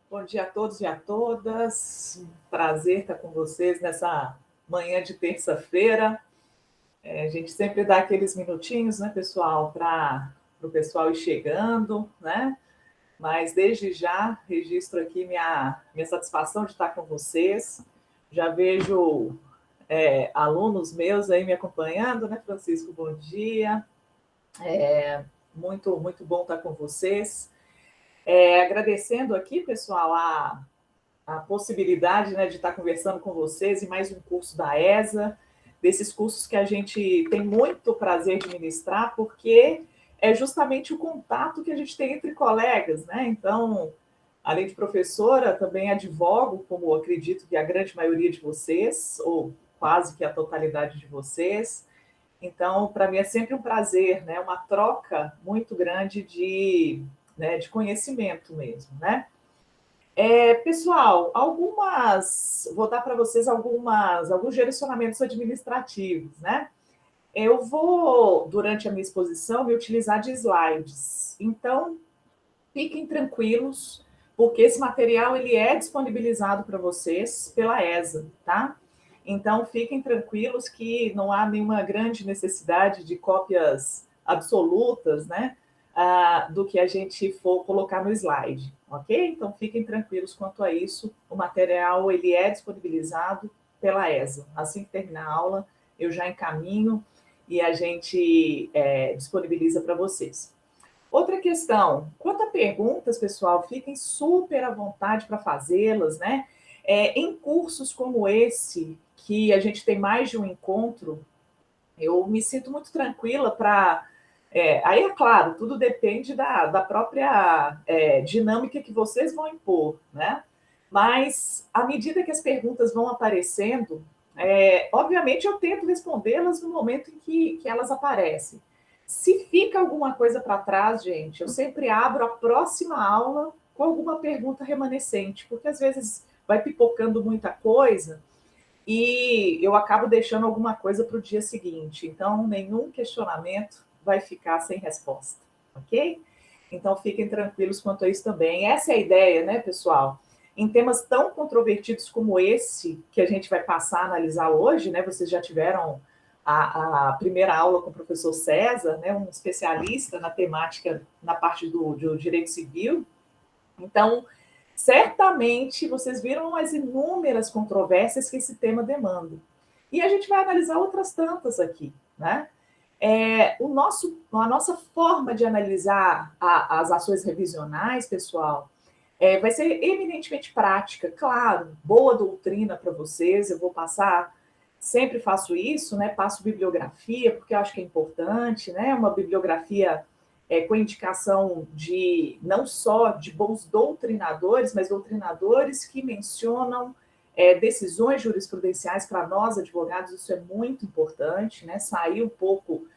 Bom dia a todos e a todas. Um prazer estar com vocês nessa manhã de terça-feira. A gente sempre dá aqueles minutinhos, né, pessoal, para o pessoal ir chegando, né? Mas desde já registro aqui minha satisfação de estar com vocês. Já vejo alunos meus aí me acompanhando, né, Francisco? Bom dia. Muito bom estar com vocês. Agradecendo aqui, pessoal, a possibilidade, né, de estar conversando com vocês em mais um curso da ESA, desses cursos que a gente tem muito prazer de ministrar, porque é justamente o contato que a gente tem entre colegas, né? Então, além de professora, também advogo, como acredito que a grande maioria de vocês, ou quase que a totalidade de vocês. Então, para mim é sempre um prazer, né? Uma troca muito grande de conhecimento mesmo, né? Pessoal, vou dar para vocês alguns direcionamentos administrativos, né? Eu vou, durante a minha exposição, me utilizar de slides. Então, fiquem tranquilos, porque esse material ele é disponibilizado para vocês pela ESA, tá? Então, fiquem tranquilos que não há nenhuma grande necessidade de cópias absolutas, né? Do que a gente for colocar no slide, ok? Então, fiquem tranquilos quanto a isso. O material ele é disponibilizado pela ESA. Assim que terminar a aula, eu já encaminho e a gente disponibiliza para vocês. Outra questão, quanto a perguntas, pessoal, fiquem super à vontade para fazê-las, né? Em cursos como esse, que a gente tem mais de um encontro, eu me sinto muito tranquila para. Aí, é claro, tudo depende da própria dinâmica que vocês vão impor, né? Mas, à medida que as perguntas vão aparecendo, obviamente eu tento respondê-las no momento em que elas aparecem. Se fica alguma coisa para trás, gente, eu sempre abro a próxima aula com alguma pergunta remanescente, porque às vezes vai pipocando muita coisa e eu acabo deixando alguma coisa para o dia seguinte. Então, nenhum questionamento vai ficar sem resposta, ok? Então, fiquem tranquilos quanto a isso também. Essa é a ideia, né, pessoal? Em temas tão controvertidos como esse, que a gente vai passar a analisar hoje, né? Vocês já tiveram a primeira aula com o professor César, né, um especialista na temática, na parte do direito civil. Então, certamente vocês viram as inúmeras controvérsias que esse tema demanda. E a gente vai analisar outras tantas aqui, né? A nossa forma de analisar as ações revisionais, pessoal, vai ser eminentemente prática. Claro, boa doutrina para vocês, eu vou passar, sempre faço isso, né? Passo bibliografia, porque eu acho que é importante, né? Uma bibliografia com indicação de não só de bons doutrinadores, mas doutrinadores que mencionam decisões jurisprudenciais para nós, advogados, isso é muito importante, né? Sair um pouco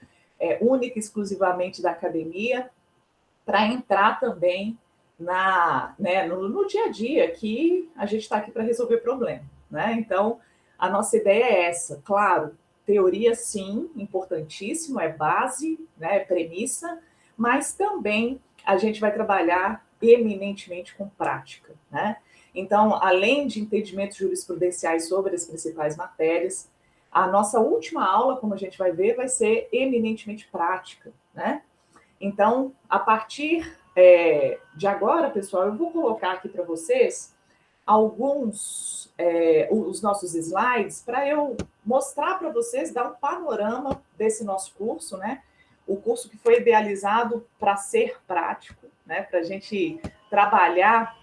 única e exclusivamente da academia para entrar também no dia a dia, que a gente está aqui para resolver problema, né? Então, a nossa ideia é essa, claro, teoria sim, importantíssimo, é base, né, é premissa, mas também a gente vai trabalhar eminentemente com prática, né? Então, além de entendimentos jurisprudenciais sobre as principais matérias, a nossa última aula, como a gente vai ver, vai ser eminentemente prática, né? Então, a partir de agora, pessoal, eu vou colocar aqui para vocês os nossos slides para eu mostrar para vocês, dar um panorama desse nosso curso, né? O curso que foi idealizado para ser prático, né? Para a gente trabalhar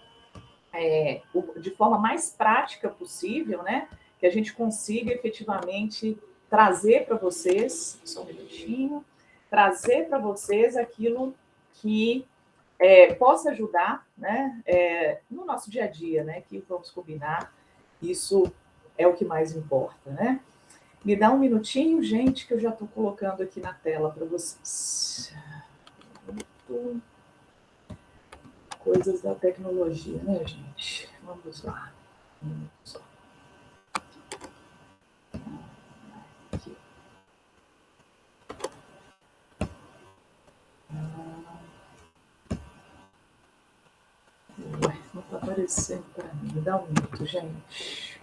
de forma mais prática possível, né? Que a gente consiga efetivamente trazer para vocês, só um minutinho, trazer para vocês aquilo que possa ajudar, né, no nosso dia a dia, né, que vamos combinar, isso é o que mais importa, né? Me dá um minutinho, gente, que eu já estou colocando aqui na tela para vocês. Coisas da tecnologia, né, gente? Vamos lá. Só. Aqui. Ué, não está aparecendo para mim. Me dá um minuto, gente.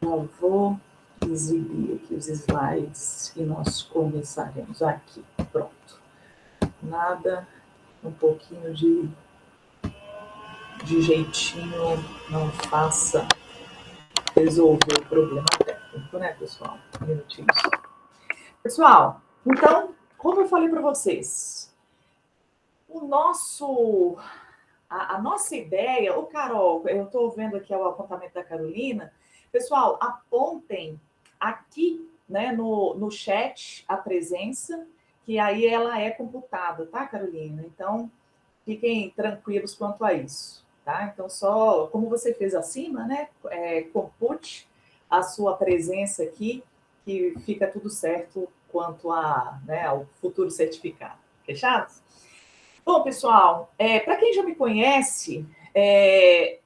Eu vou exibir aqui os slides e nós começaremos aqui. Pronto. Nada, um pouquinho de jeitinho, não faça resolver o problema técnico, né, pessoal? Um minutinho só. Pessoal, então, como eu falei para vocês, a nossa ideia, ô Carol, eu estou vendo aqui o apontamento da Carolina. Pessoal, apontem aqui, né, no chat a presença, que aí ela é computada, tá, Carolina? Então, fiquem tranquilos quanto a isso, tá? Então, só como você fez acima, né, compute a sua presença aqui, que fica tudo certo quanto né, ao futuro certificado. Fechado? Bom, pessoal, para quem já me conhece, é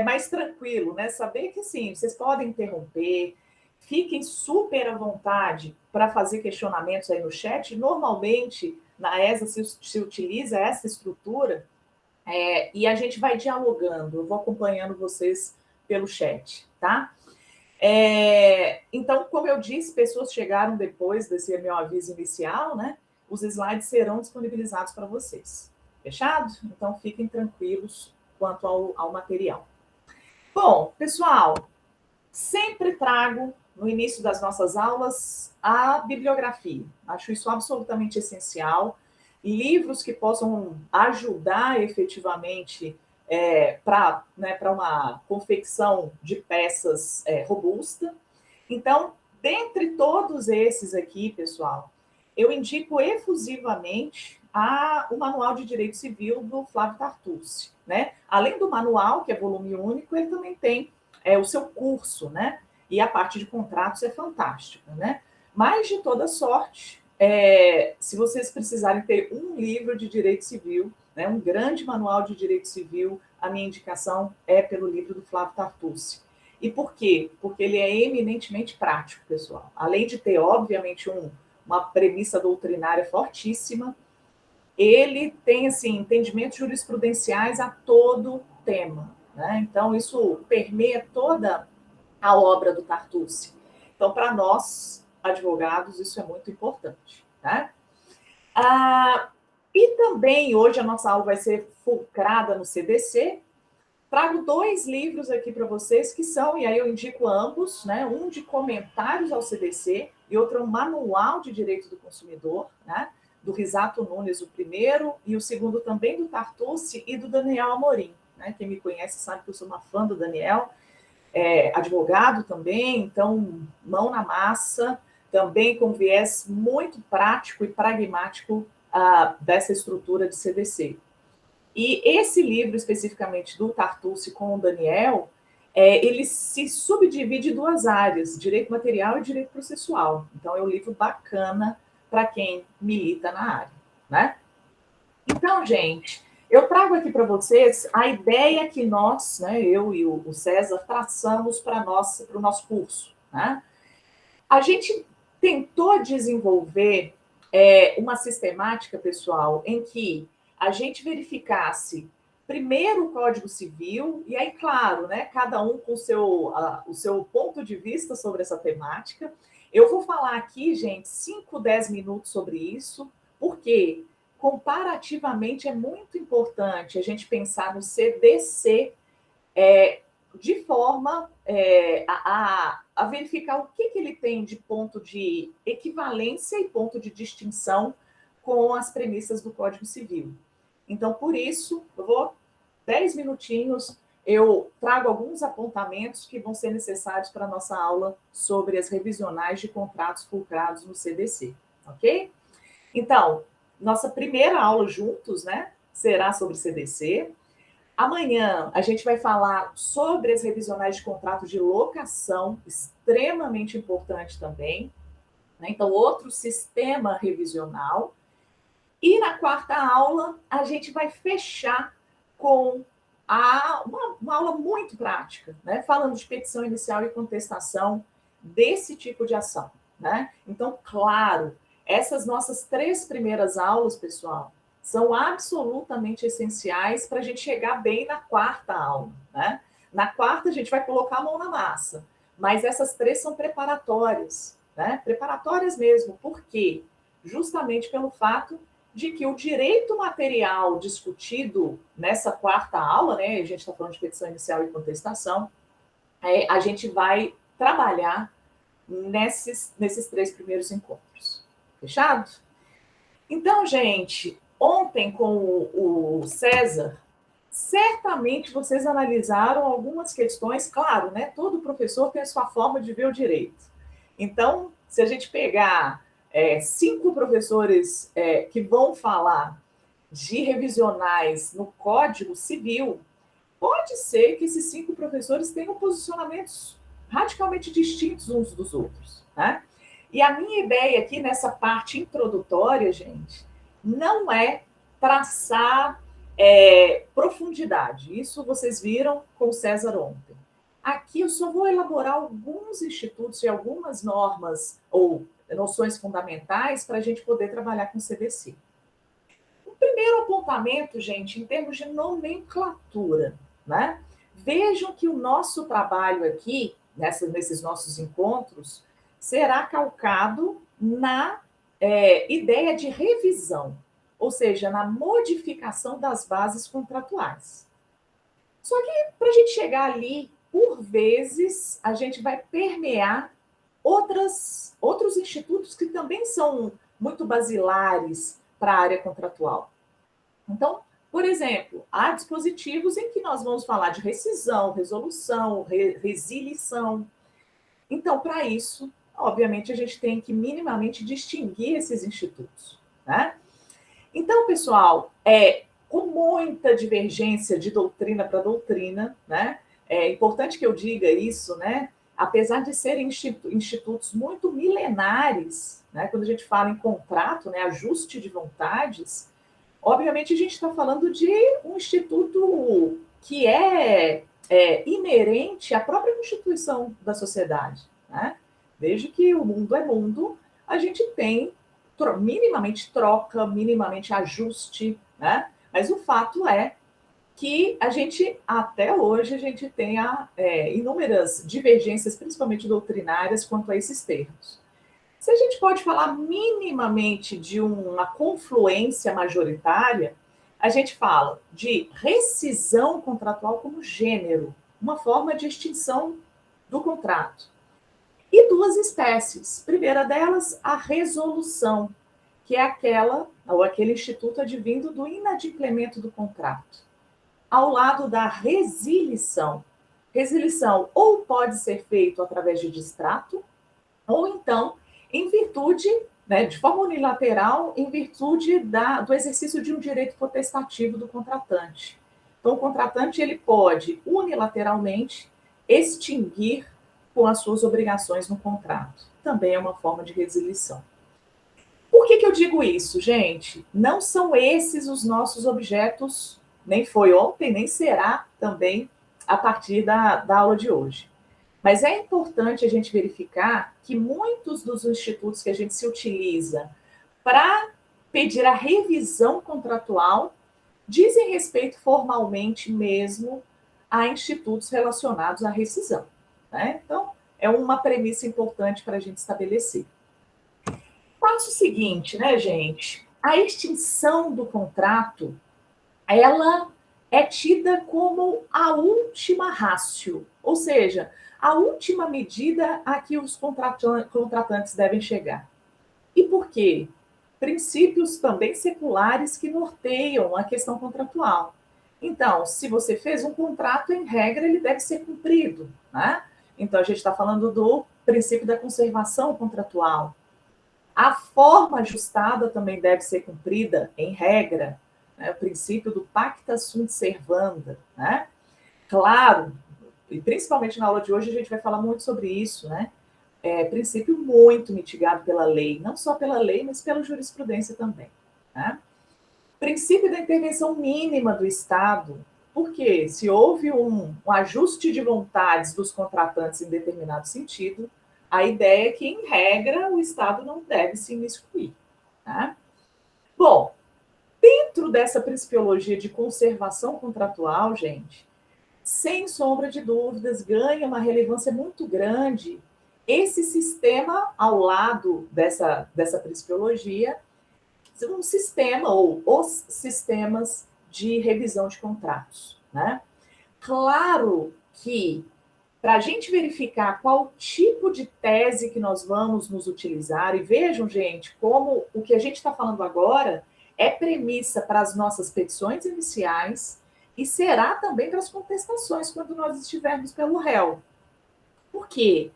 mais tranquilo, né? Saber que, sim, vocês podem interromper, fiquem super à vontade para fazer questionamentos aí no chat. Normalmente, na ESA se utiliza essa estrutura e a gente vai dialogando. Eu vou acompanhando vocês pelo chat, tá? Então, como eu disse, pessoas chegaram depois desse meu aviso inicial, né? Os slides serão disponibilizados para vocês. Fechado? Então, fiquem tranquilos quanto ao material. Bom, pessoal, sempre trago no início das nossas aulas a bibliografia. Acho isso absolutamente essencial. Livros que possam ajudar efetivamente para uma confecção de peças robusta. Então, dentre todos esses aqui, pessoal, eu indico efusivamente o Manual de Direito Civil do Flávio Tartucci, né? Além do manual, que é volume único, ele também tem o seu curso, né? E a parte de contratos é fantástica, né? Mas, de toda sorte, se vocês precisarem ter um livro de direito civil, né, um grande manual de direito civil, a minha indicação é pelo livro do Flávio Tartucci. E por quê? Porque ele é eminentemente prático, pessoal. Além de ter, obviamente, uma premissa doutrinária fortíssima, ele tem, assim, entendimentos jurisprudenciais a todo tema, né? Então, isso permeia toda a obra do Tartucci. Então, para nós, advogados, isso é muito importante, né? E também, hoje, a nossa aula vai ser fulcrada no CDC. Trago 2 livros aqui para vocês que são, e aí eu indico ambos, né? Um de comentários ao CDC e outro é um manual de direito do consumidor, né? Do Risato Nunes, o primeiro, e o segundo também do Tartucci e do Daniel Amorim, né? Quem me conhece sabe que eu sou uma fã do Daniel, advogado também, então mão na massa, também com viés muito prático e pragmático dessa estrutura de CDC. E esse livro, especificamente do Tartucci com o Daniel, ele se subdivide em 2 áreas, direito material e direito processual. Então, é um livro bacana para quem milita na área, né? Então, gente, eu trago aqui para vocês a ideia que nós, né, eu e o César, traçamos para o nosso curso, né? A gente tentou desenvolver uma sistemática, pessoal, em que a gente verificasse primeiro o Código Civil, e aí, claro, né, cada um com o seu ponto de vista sobre essa temática. Eu vou falar aqui, gente, 5, 10 minutos sobre isso, porque comparativamente é muito importante a gente pensar no CDC de forma a verificar o que ele tem de ponto de equivalência e ponto de distinção com as premissas do Código Civil. Então, por isso, eu vou 10 minutinhos, eu trago alguns apontamentos que vão ser necessários para a nossa aula sobre as revisionais de contratos fulcrados no CDC, ok? Então, nossa primeira aula juntos, né, será sobre CDC. Amanhã a gente vai falar sobre as revisionais de contrato de locação, extremamente importante também, né? Então, outro sistema revisional. E na quarta aula, a gente vai fechar com uma aula muito prática, né? Falando de petição inicial e contestação desse tipo de ação, né? Então, claro, essas nossas 3 primeiras aulas, pessoal, são absolutamente essenciais para a gente chegar bem na quarta aula, né? Na quarta, a gente vai colocar a mão na massa, mas essas três são preparatórias, né? Preparatórias mesmo, por quê? Justamente pelo fato de que o direito material discutido nessa quarta aula, né? A gente está falando de petição inicial e contestação, a gente vai trabalhar nesses três primeiros encontros. Fechado? Então, gente, ontem com o César, certamente vocês analisaram algumas questões, claro, né? Todo professor tem a sua forma de ver o direito. Então, se a gente pegar 5 professores que vão falar de revisionais no Código Civil, pode ser que esses 5 professores tenham posicionamentos radicalmente distintos uns dos outros, né? E a minha ideia aqui nessa parte introdutória, gente, não é traçar profundidade. Isso vocês viram com o César ontem. Aqui eu só vou elaborar alguns institutos e algumas normas ou noções fundamentais para a gente poder trabalhar com o CDC. O primeiro apontamento, gente, em termos de nomenclatura, né? Vejam que o nosso trabalho aqui, nesses nossos encontros, será calcado na ideia de revisão, ou seja, na modificação das bases contratuais. Só que para a gente chegar ali, por vezes, a gente vai permear outros institutos que também são muito basilares para a área contratual. Então, por exemplo, há dispositivos em que nós vamos falar de rescisão, resolução, resilição. Então, para isso, obviamente, a gente tem que minimamente distinguir esses institutos, né? Então, pessoal, com muita divergência de doutrina para doutrina, né? É importante que eu diga isso, né? Apesar de serem institutos muito milenares, né? Quando a gente fala em contrato, né? Ajuste de vontades, obviamente a gente está falando de um instituto que inerente à própria constituição da sociedade, né? Desde que o mundo é mundo, a gente tem minimamente troca, minimamente ajuste, né? Mas o fato é que a gente, até hoje, a gente tem inúmeras divergências, principalmente doutrinárias, quanto a esses termos. Se a gente pode falar minimamente de uma confluência majoritária, a gente fala de rescisão contratual como gênero, uma forma de extinção do contrato. E duas espécies. Primeira delas, a resolução, que é aquele instituto advindo do inadimplemento do contrato, ao lado da resilição. Resilição ou pode ser feito através de distrato, ou então em virtude, né, de forma unilateral, em virtude do exercício de um direito potestativo do contratante. Então, o contratante ele pode unilateralmente extinguir com as suas obrigações no contrato. Também é uma forma de resilição. Por que eu digo isso, gente? Não são esses os nossos objetos, nem foi ontem, nem será também a partir da aula de hoje. Mas é importante a gente verificar que muitos dos institutos que a gente se utiliza para pedir a revisão contratual dizem respeito formalmente mesmo a institutos relacionados à rescisão, né? Então, é uma premissa importante para a gente estabelecer. Passo seguinte, né, gente? A extinção do contrato, ela é tida como a última ratio, ou seja, a última medida a que os contratantes devem chegar. E por quê? Princípios também seculares que norteiam a questão contratual. Então, se você fez um contrato, em regra, ele deve ser cumprido, né? Então, a gente está falando do princípio da conservação contratual. A forma ajustada também deve ser cumprida, em regra, né? O princípio do pacta sunt servanda, né? Claro, e principalmente na aula de hoje a gente vai falar muito sobre isso, né? Princípio muito mitigado pela lei, não só pela lei, mas pela jurisprudência também, né? Princípio da intervenção mínima do Estado, porque se houve um ajuste de vontades dos contratantes em determinado sentido, a ideia é que, em regra, o Estado não deve se imiscuir, tá? Bom, Dentro dessa principiologia de conservação contratual, gente, sem sombra de dúvidas, ganha uma relevância muito grande esse sistema ao lado dessa principiologia, um sistema ou os sistemas de revisão de contratos, né? Claro que para a gente verificar qual tipo de tese que nós vamos nos utilizar, e vejam, gente, como o que a gente está falando agora é premissa para as nossas petições iniciais e será também para as contestações quando nós estivermos pelo réu. Por quê?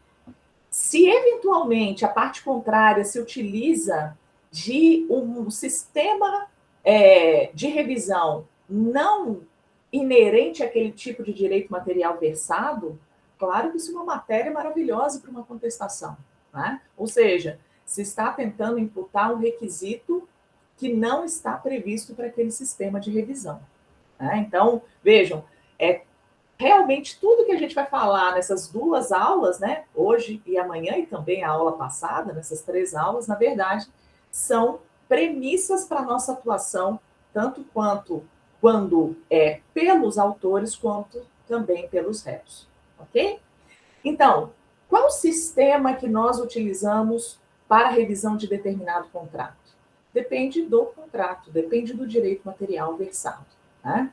Se eventualmente a parte contrária se utiliza de um sistema de revisão não inerente àquele tipo de direito material versado, claro que isso é uma matéria maravilhosa para uma contestação, né? Ou seja, se está tentando imputar um requisito que não está previsto para aquele sistema de revisão, né? Então, vejam, realmente tudo que a gente vai falar nessas duas aulas, né, hoje e amanhã, e também a aula passada, nessas 3 aulas, na verdade, são premissas para a nossa atuação, tanto quando pelos autores, quanto também pelos réus, ok? Então, qual o sistema que nós utilizamos para a revisão de determinado contrato? Depende do contrato, depende do direito material versado, né?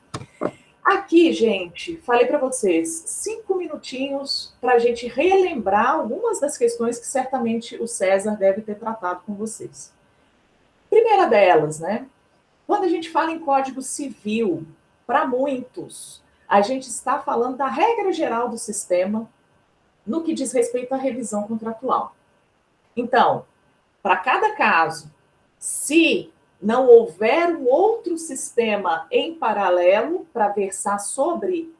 Aqui, gente, falei para vocês 5 minutinhos para a gente relembrar algumas das questões que certamente o César deve ter tratado com vocês. Primeira delas, né? Quando a gente fala em Código Civil, para muitos, a gente está falando da regra geral do sistema no que diz respeito à revisão contratual. Então, para cada caso, se não houver um outro sistema em paralelo para versar sobre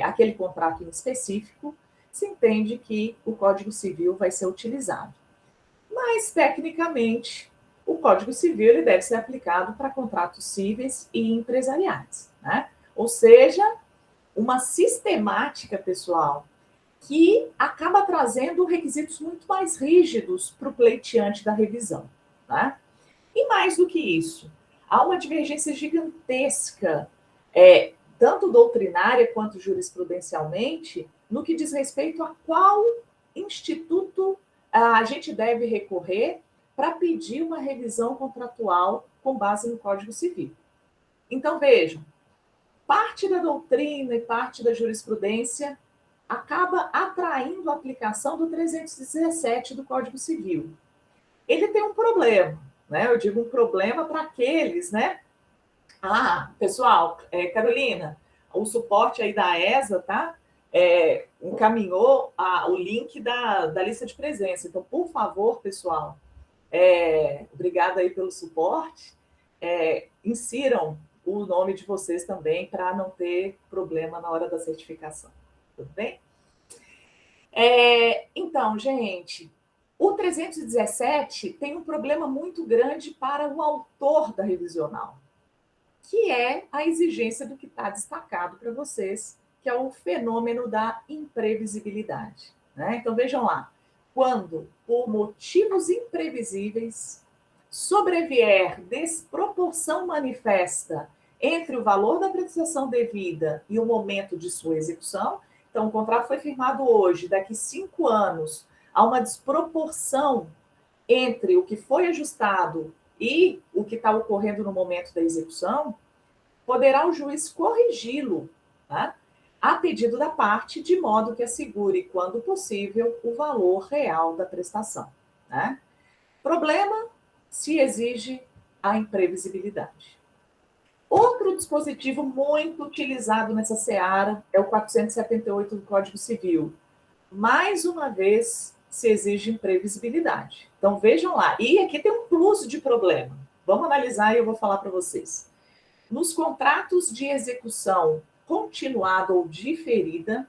aquele contrato em específico, se entende que o Código Civil vai ser utilizado. Mas, tecnicamente, o Código Civil ele deve ser aplicado para contratos cíveis e empresariais, né? Ou seja, uma sistemática, pessoal, que acaba trazendo requisitos muito mais rígidos para o pleiteante da revisão, né? E mais do que isso, há uma divergência gigantesca, tanto doutrinária quanto jurisprudencialmente, no que diz respeito a qual instituto a gente deve recorrer para pedir uma revisão contratual com base no Código Civil. Então, vejam, parte da doutrina e parte da jurisprudência acaba atraindo a aplicação do 317 do Código Civil. Ele tem um problema, né? Eu digo um problema para aqueles, né? Pessoal, Carolina, o suporte aí da ESA, tá? Encaminhou o link da lista de presença. Então, por favor, pessoal, obrigada aí pelo suporte. Insiram o nome de vocês também para não ter problema na hora da certificação. Tudo bem? Então, gente, o 317 tem um problema muito grande para o autor da revisional, que é a exigência do que está destacado para vocês, que é o fenômeno da imprevisibilidade, né? Então, vejam lá. Quando, por motivos imprevisíveis, sobrevier desproporção manifesta entre o valor da prestação devida e o momento de sua execução, então o contrato foi firmado hoje, daqui 5 anos, há uma desproporção entre o que foi ajustado e o que está ocorrendo no momento da execução, poderá o juiz corrigi-lo, né, a pedido da parte, de modo que assegure, quando possível, o valor real da prestação, né? Problema se exige a imprevisibilidade. Outro dispositivo muito utilizado nessa seara é o 478 do Código Civil. Mais uma vez, se exige imprevisibilidade. Então, vejam lá. E aqui tem um plus de problema. Vamos analisar e eu vou falar para vocês. Nos contratos de execução continuada ou diferida,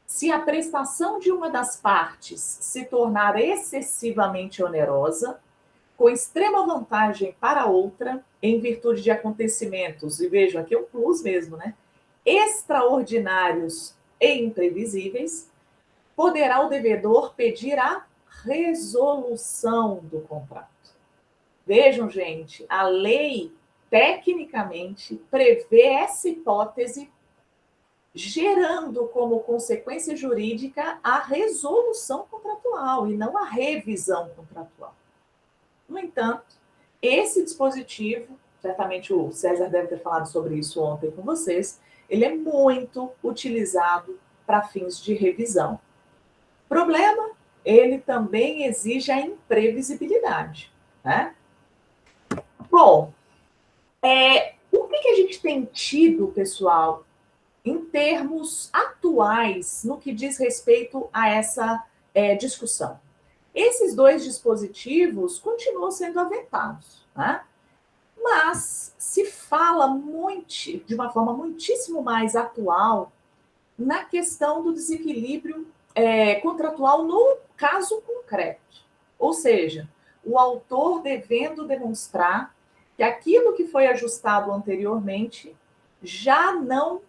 se a prestação de uma das partes se tornar excessivamente onerosa, com extrema vantagem para a outra, em virtude de acontecimentos, e vejam aqui é um plus mesmo, né? Extraordinários e imprevisíveis, poderá o devedor pedir a resolução do contrato. Vejam, gente, a lei tecnicamente prevê essa hipótese, gerando como consequência jurídica a resolução contratual e não a revisão contratual. No entanto, esse dispositivo, certamente o César deve ter falado sobre isso ontem com vocês, ele é muito utilizado para fins de revisão. Problema, ele também exige a imprevisibilidade, né? Bom, o que a gente tem tido, pessoal, em termos atuais, no que diz respeito a essa discussão? Esses dois dispositivos continuam sendo aventados, né? Mas se fala muito, de uma forma muitíssimo mais atual, na questão do desequilíbrio contratual no caso concreto. Ou seja, o autor devendo demonstrar que aquilo que foi ajustado anteriormente já não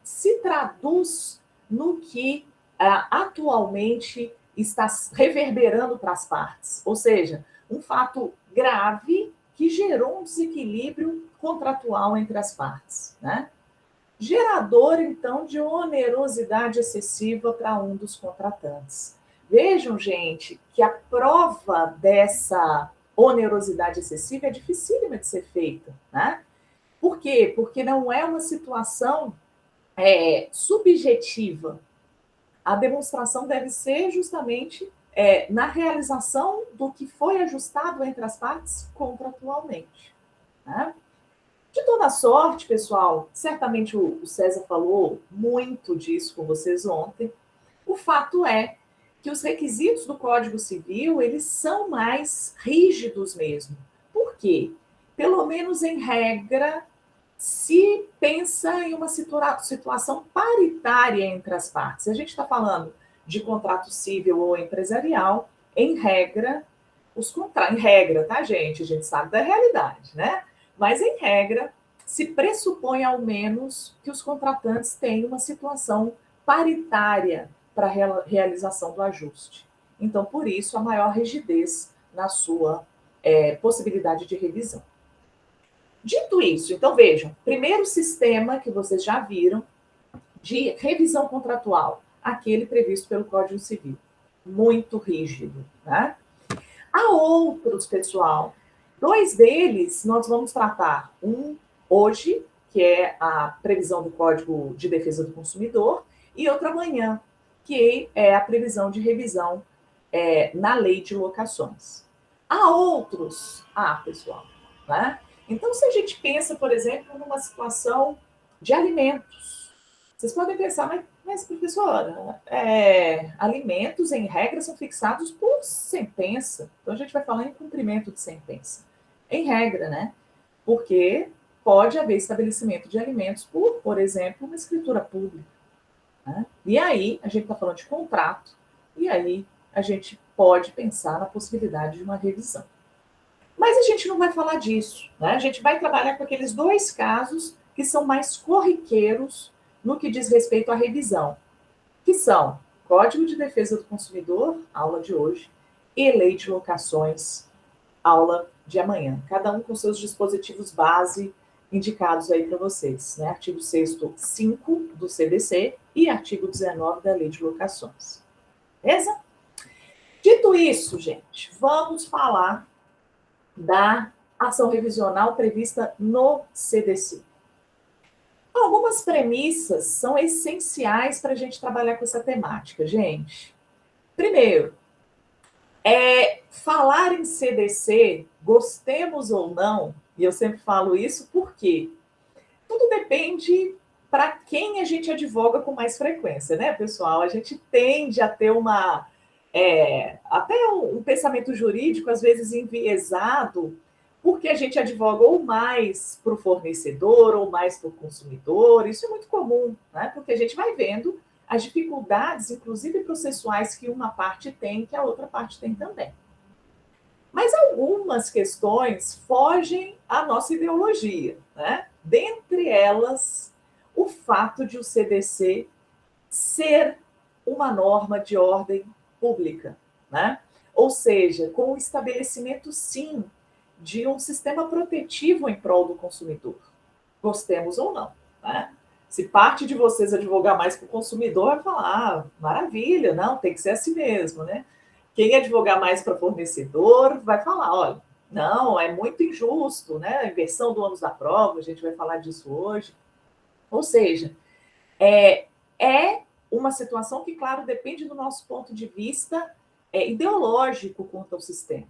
se traduz no que atualmente está reverberando para as partes. Ou seja, um fato grave que gerou um desequilíbrio contratual entre as partes, né? Gerador, então, de onerosidade excessiva para um dos contratantes. Vejam, gente, que a prova dessa onerosidade excessiva é dificílima de ser feita, né? Por quê? Porque não é uma situação subjetiva. A demonstração deve ser justamente na realização do que foi ajustado entre as partes contratualmente, né? De toda sorte, pessoal, certamente o César falou muito disso com vocês ontem. O fato é que os requisitos do Código Civil, eles são mais rígidos mesmo. Por quê? Pelo menos em regra, se pensa em uma situação paritária entre as partes. A gente está falando de contrato civil ou empresarial, em regra, em regra, tá, gente? A gente sabe da realidade, né? Mas, em regra, se pressupõe ao menos que os contratantes têm uma situação paritária para a realização do ajuste. Então, por isso, a maior rigidez na sua possibilidade de revisão. Dito isso, então vejam, primeiro sistema que vocês já viram de revisão contratual, aquele previsto pelo Código Civil, muito rígido, né? Há outros, pessoal. Dois deles nós vamos tratar. Um hoje, que é a previsão do Código de Defesa do Consumidor, e outro amanhã, que é a previsão de revisão na Lei de Locações. Há outros, pessoal, né? Então, se a gente pensa, por exemplo, numa situação de alimentos, vocês podem pensar, mas professora, alimentos, em regra, são fixados por sentença. Então, a gente vai falar em cumprimento de sentença. Em regra, né? Porque pode haver estabelecimento de alimentos por exemplo, uma escritura pública, né? E aí, a gente está falando de contrato, e aí a gente pode pensar na possibilidade de uma revisão. Mas a gente não vai falar disso, né? A gente vai trabalhar com aqueles dois casos que são mais corriqueiros no que diz respeito à revisão, que são Código de Defesa do Consumidor, aula de hoje, e Lei de Locações, aula de amanhã. Cada um com seus dispositivos base indicados aí para vocês, né? Artigo 6º, 5 do CDC e artigo 19 da Lei de Locações. Beleza? Dito isso, gente, vamos falar da ação revisional prevista no CDC. Algumas premissas são essenciais para a gente trabalhar com essa temática, gente. Primeiro, falar em CDC, gostemos ou não, e eu sempre falo isso porque tudo depende para quem a gente advoga com mais frequência, né, pessoal? A gente tende a ter até um pensamento jurídico, às vezes enviesado, porque a gente advoga ou mais para o fornecedor ou mais para o consumidor. Isso é muito comum, né? Porque a gente vai vendo as dificuldades, inclusive processuais, que uma parte tem, que a outra parte tem também. Mas algumas questões fogem à nossa ideologia, né? Dentre elas, o fato de o CDC ser uma norma de ordem pública, né? Ou seja, com o estabelecimento, sim, de um sistema protetivo em prol do consumidor, gostemos ou não, né? Se parte de vocês advogar mais para o consumidor, vai falar, maravilha, não, tem que ser assim mesmo, né? Quem advogar mais para fornecedor vai falar, olha, não, é muito injusto, né? A inversão do ônus da prova, a gente vai falar disso hoje. Ou seja, é uma situação que, claro, depende do nosso ponto de vista ideológico quanto ao sistema.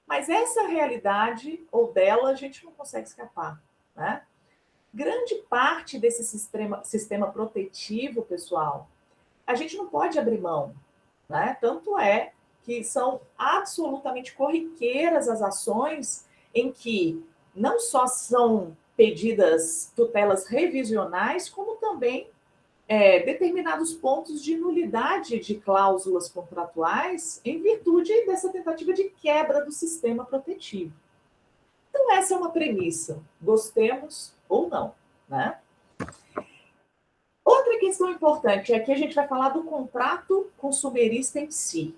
Mas essa realidade, ou dela, a gente não consegue escapar, né? Grande parte desse sistema protetivo, pessoal, a gente não pode abrir mão, né? Tanto é que são absolutamente corriqueiras as ações em que não só são pedidas tutelas revisionais, como também determinados pontos de nulidade de cláusulas contratuais em virtude dessa tentativa de quebra do sistema protetivo. Então, essa é uma premissa, gostemos ou não, né? Outra questão importante, aqui a gente vai falar do contrato consumerista em si.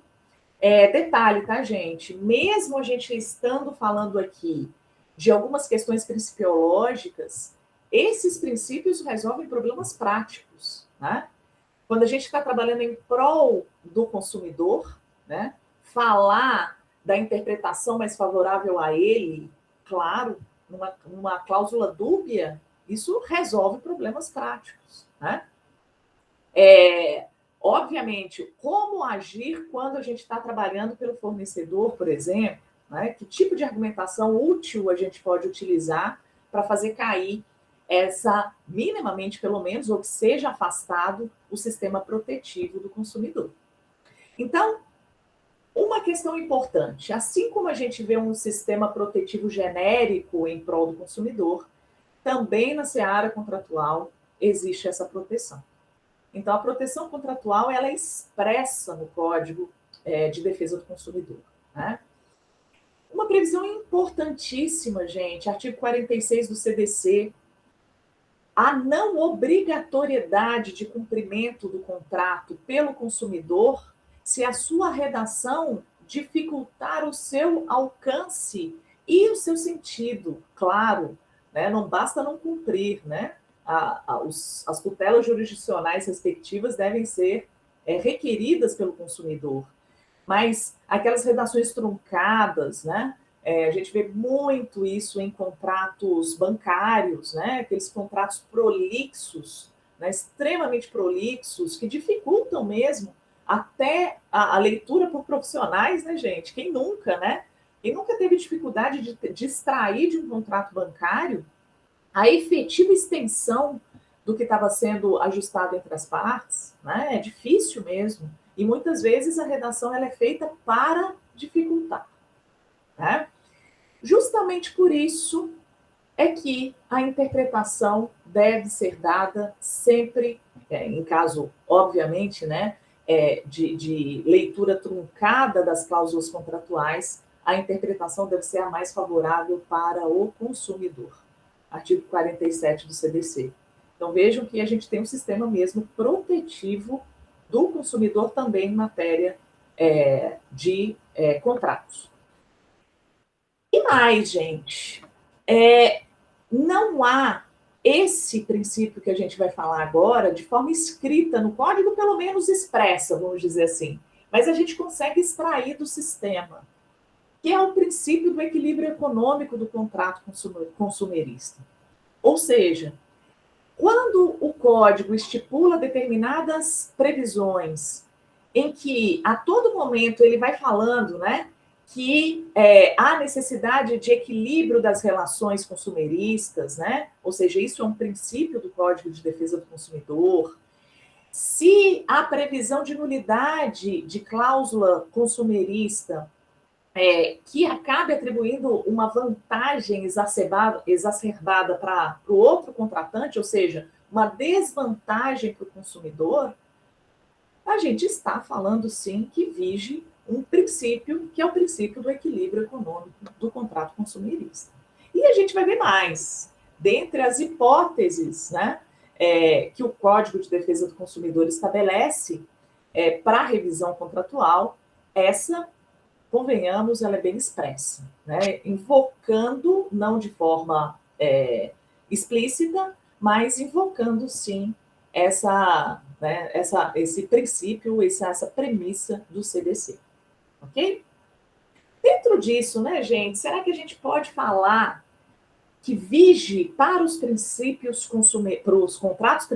Detalhe, tá, gente? Mesmo a gente estando falando aqui de algumas questões principiológicas, esses princípios resolvem problemas práticos, né? Quando a gente está trabalhando em prol do consumidor, né? Falar da interpretação mais favorável a ele, claro, numa cláusula dúbia, isso resolve problemas práticos, né? Obviamente, como agir quando a gente está trabalhando pelo fornecedor, por exemplo, né? Que tipo de argumentação útil a gente pode utilizar para fazer cair essa, minimamente pelo menos, ou que seja afastado o sistema protetivo do consumidor. Então, uma questão importante, assim como a gente vê um sistema protetivo genérico em prol do consumidor, também na seara contratual existe essa proteção. Então, a proteção contratual ela é expressa no Código de Defesa do Consumidor, né? Uma previsão importantíssima, gente, artigo 46 do CDC, a não obrigatoriedade de cumprimento do contrato pelo consumidor se a sua redação dificultar o seu alcance e o seu sentido, claro, né? Não basta não cumprir, né? As tutelas jurisdicionais respectivas devem ser requeridas pelo consumidor, mas aquelas redações truncadas, né? A gente vê muito isso em contratos bancários, né? Aqueles contratos prolixos, né? Extremamente prolixos, que dificultam mesmo até a leitura por profissionais, né, gente? Quem nunca, né? Quem nunca teve dificuldade de extrair de um contrato bancário a efetiva extensão do que estava sendo ajustado entre as partes, né? É difícil mesmo. E muitas vezes a redação ela é feita para dificultar, né? Justamente por isso é que a interpretação deve ser dada sempre, em caso, obviamente, né, de leitura truncada das cláusulas contratuais, a interpretação deve ser a mais favorável para o consumidor. Artigo 47 do CDC. Então, vejam que a gente tem um sistema mesmo protetivo do consumidor também em matéria de contratos. E mais, gente, não há esse princípio que a gente vai falar agora de forma escrita no código, pelo menos expressa, vamos dizer assim, mas a gente consegue extrair do sistema, que é o princípio do equilíbrio econômico do contrato consumerista. Ou seja, quando o código estipula determinadas previsões em que a todo momento ele vai falando, né, que há necessidade de equilíbrio das relações consumeristas, né? Ou seja, isso é um princípio do Código de Defesa do Consumidor. Se há previsão de nulidade de cláusula consumerista que acabe atribuindo uma vantagem exacerbada para o outro contratante, ou seja, uma desvantagem para o consumidor, a gente está falando, sim, que vige um princípio, que é o princípio do equilíbrio econômico do contrato consumerista. E a gente vai ver mais. Dentre as hipóteses, né, que o Código de Defesa do Consumidor estabelece para a revisão contratual, essa convenhamos, ela é bem expressa, né? Invocando, não de forma explícita, mas invocando, sim, esse princípio, essa premissa do CDC, ok? Dentro disso, né, gente, será que a gente pode falar que vige para os princípios, para os contratos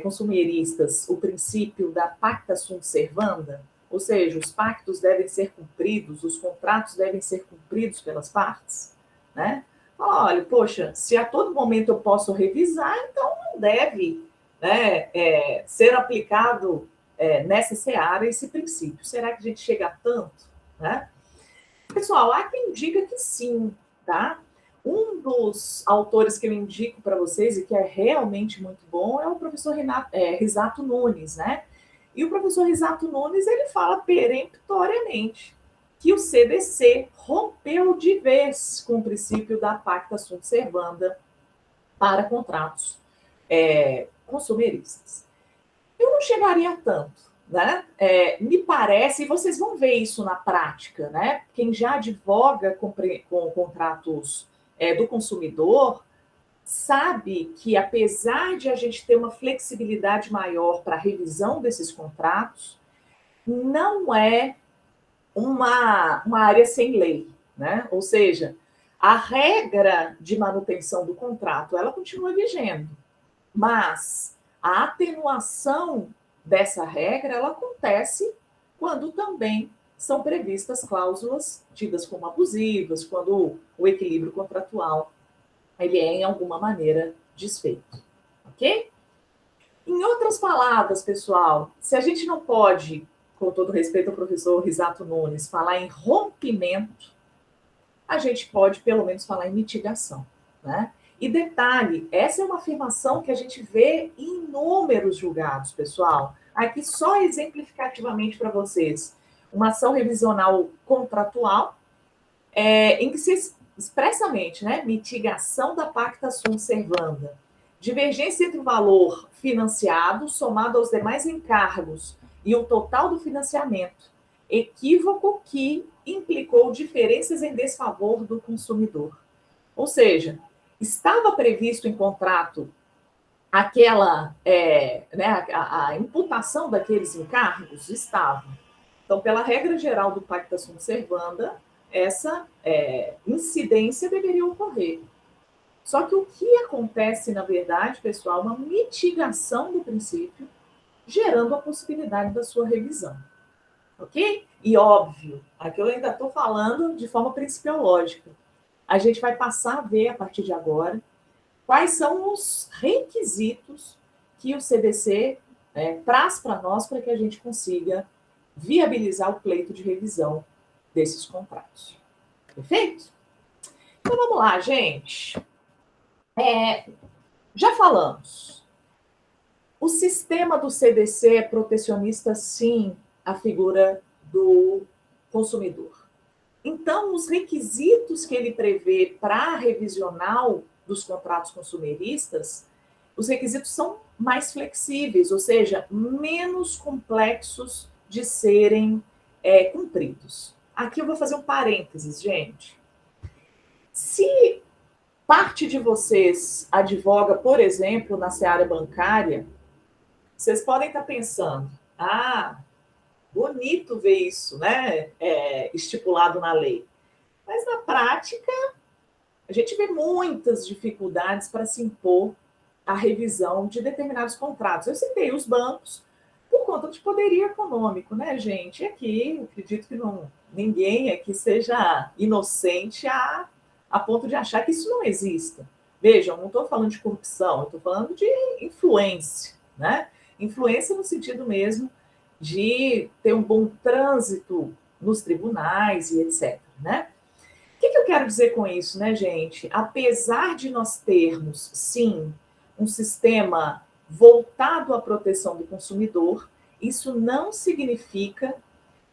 consumeristas, o princípio da pacta sunt servanda? Ou seja, os pactos devem ser cumpridos, os contratos devem ser cumpridos pelas partes, né? Fala, olha, poxa, se a todo momento eu posso revisar, então não deve, né, ser aplicado nessa seara esse princípio. Será que a gente chega a tanto, né? Pessoal, há quem diga que sim, tá? Um dos autores que eu indico para vocês e que é realmente muito bom é o professor Risato Nunes, né? E o professor Risato Nunes, ele fala peremptoriamente que o CDC rompeu de vez com o princípio da pacta sunt servanda para contratos consumeristas. Eu não chegaria a tanto, né? Me parece, e vocês vão ver isso na prática, né? Quem já advoga com contratos do consumidor sabe que, apesar de a gente ter uma flexibilidade maior para a revisão desses contratos, não é uma área sem lei, né? Ou seja, a regra de manutenção do contrato, ela continua vigendo, mas a atenuação dessa regra, ela acontece quando também são previstas cláusulas tidas como abusivas, quando o equilíbrio contratual ele é, em alguma maneira, desfeito. Ok? Em outras palavras, pessoal, se a gente não pode, com todo respeito ao professor Risato Nunes, falar em rompimento, a gente pode, pelo menos, falar em mitigação, né? E detalhe, essa é uma afirmação que a gente vê em inúmeros julgados, pessoal. Aqui, só exemplificativamente para vocês, uma ação revisional contratual, em que se expressamente, né, mitigação da pacta sunt servanda, divergência entre o valor financiado somado aos demais encargos e o total do financiamento, equívoco que implicou diferenças em desfavor do consumidor. Ou seja, estava previsto em contrato aquela, a imputação daqueles encargos? Estava. Então, pela regra geral do pacta sunt servanda, essa incidência deveria ocorrer. Só que o que acontece, na verdade, pessoal, é uma mitigação do princípio, gerando a possibilidade da sua revisão. Ok? E óbvio, aqui eu ainda estou falando de forma principiológica. A gente vai passar a ver, a partir de agora, quais são os requisitos que o CDC traz para nós para que a gente consiga viabilizar o pleito de revisão desses contratos. Perfeito? Então vamos lá, gente. Já falamos. O sistema do CDC é protecionista, sim, à figura do consumidor. Então, os requisitos que ele prevê para a revisional dos contratos consumeristas, os requisitos são mais flexíveis, ou seja, menos complexos de serem cumpridos. Aqui eu vou fazer um parênteses, gente. Se parte de vocês advoga, por exemplo, na seara bancária, vocês podem estar pensando, bonito ver isso, né? Estipulado na lei. Mas na prática, a gente vê muitas dificuldades para se impor a revisão de determinados contratos. Eu citei os bancos por conta de poderio econômico, né, gente? E aqui, eu acredito que ninguém aqui seja inocente a ponto de achar que isso não exista. Vejam, não estou falando de corrupção, eu estou falando de influência, né? Influência no sentido mesmo de ter um bom trânsito nos tribunais e etc, né? O que eu quero dizer com isso, né, gente? Apesar de nós termos, sim, um sistema voltado à proteção do consumidor, isso não significa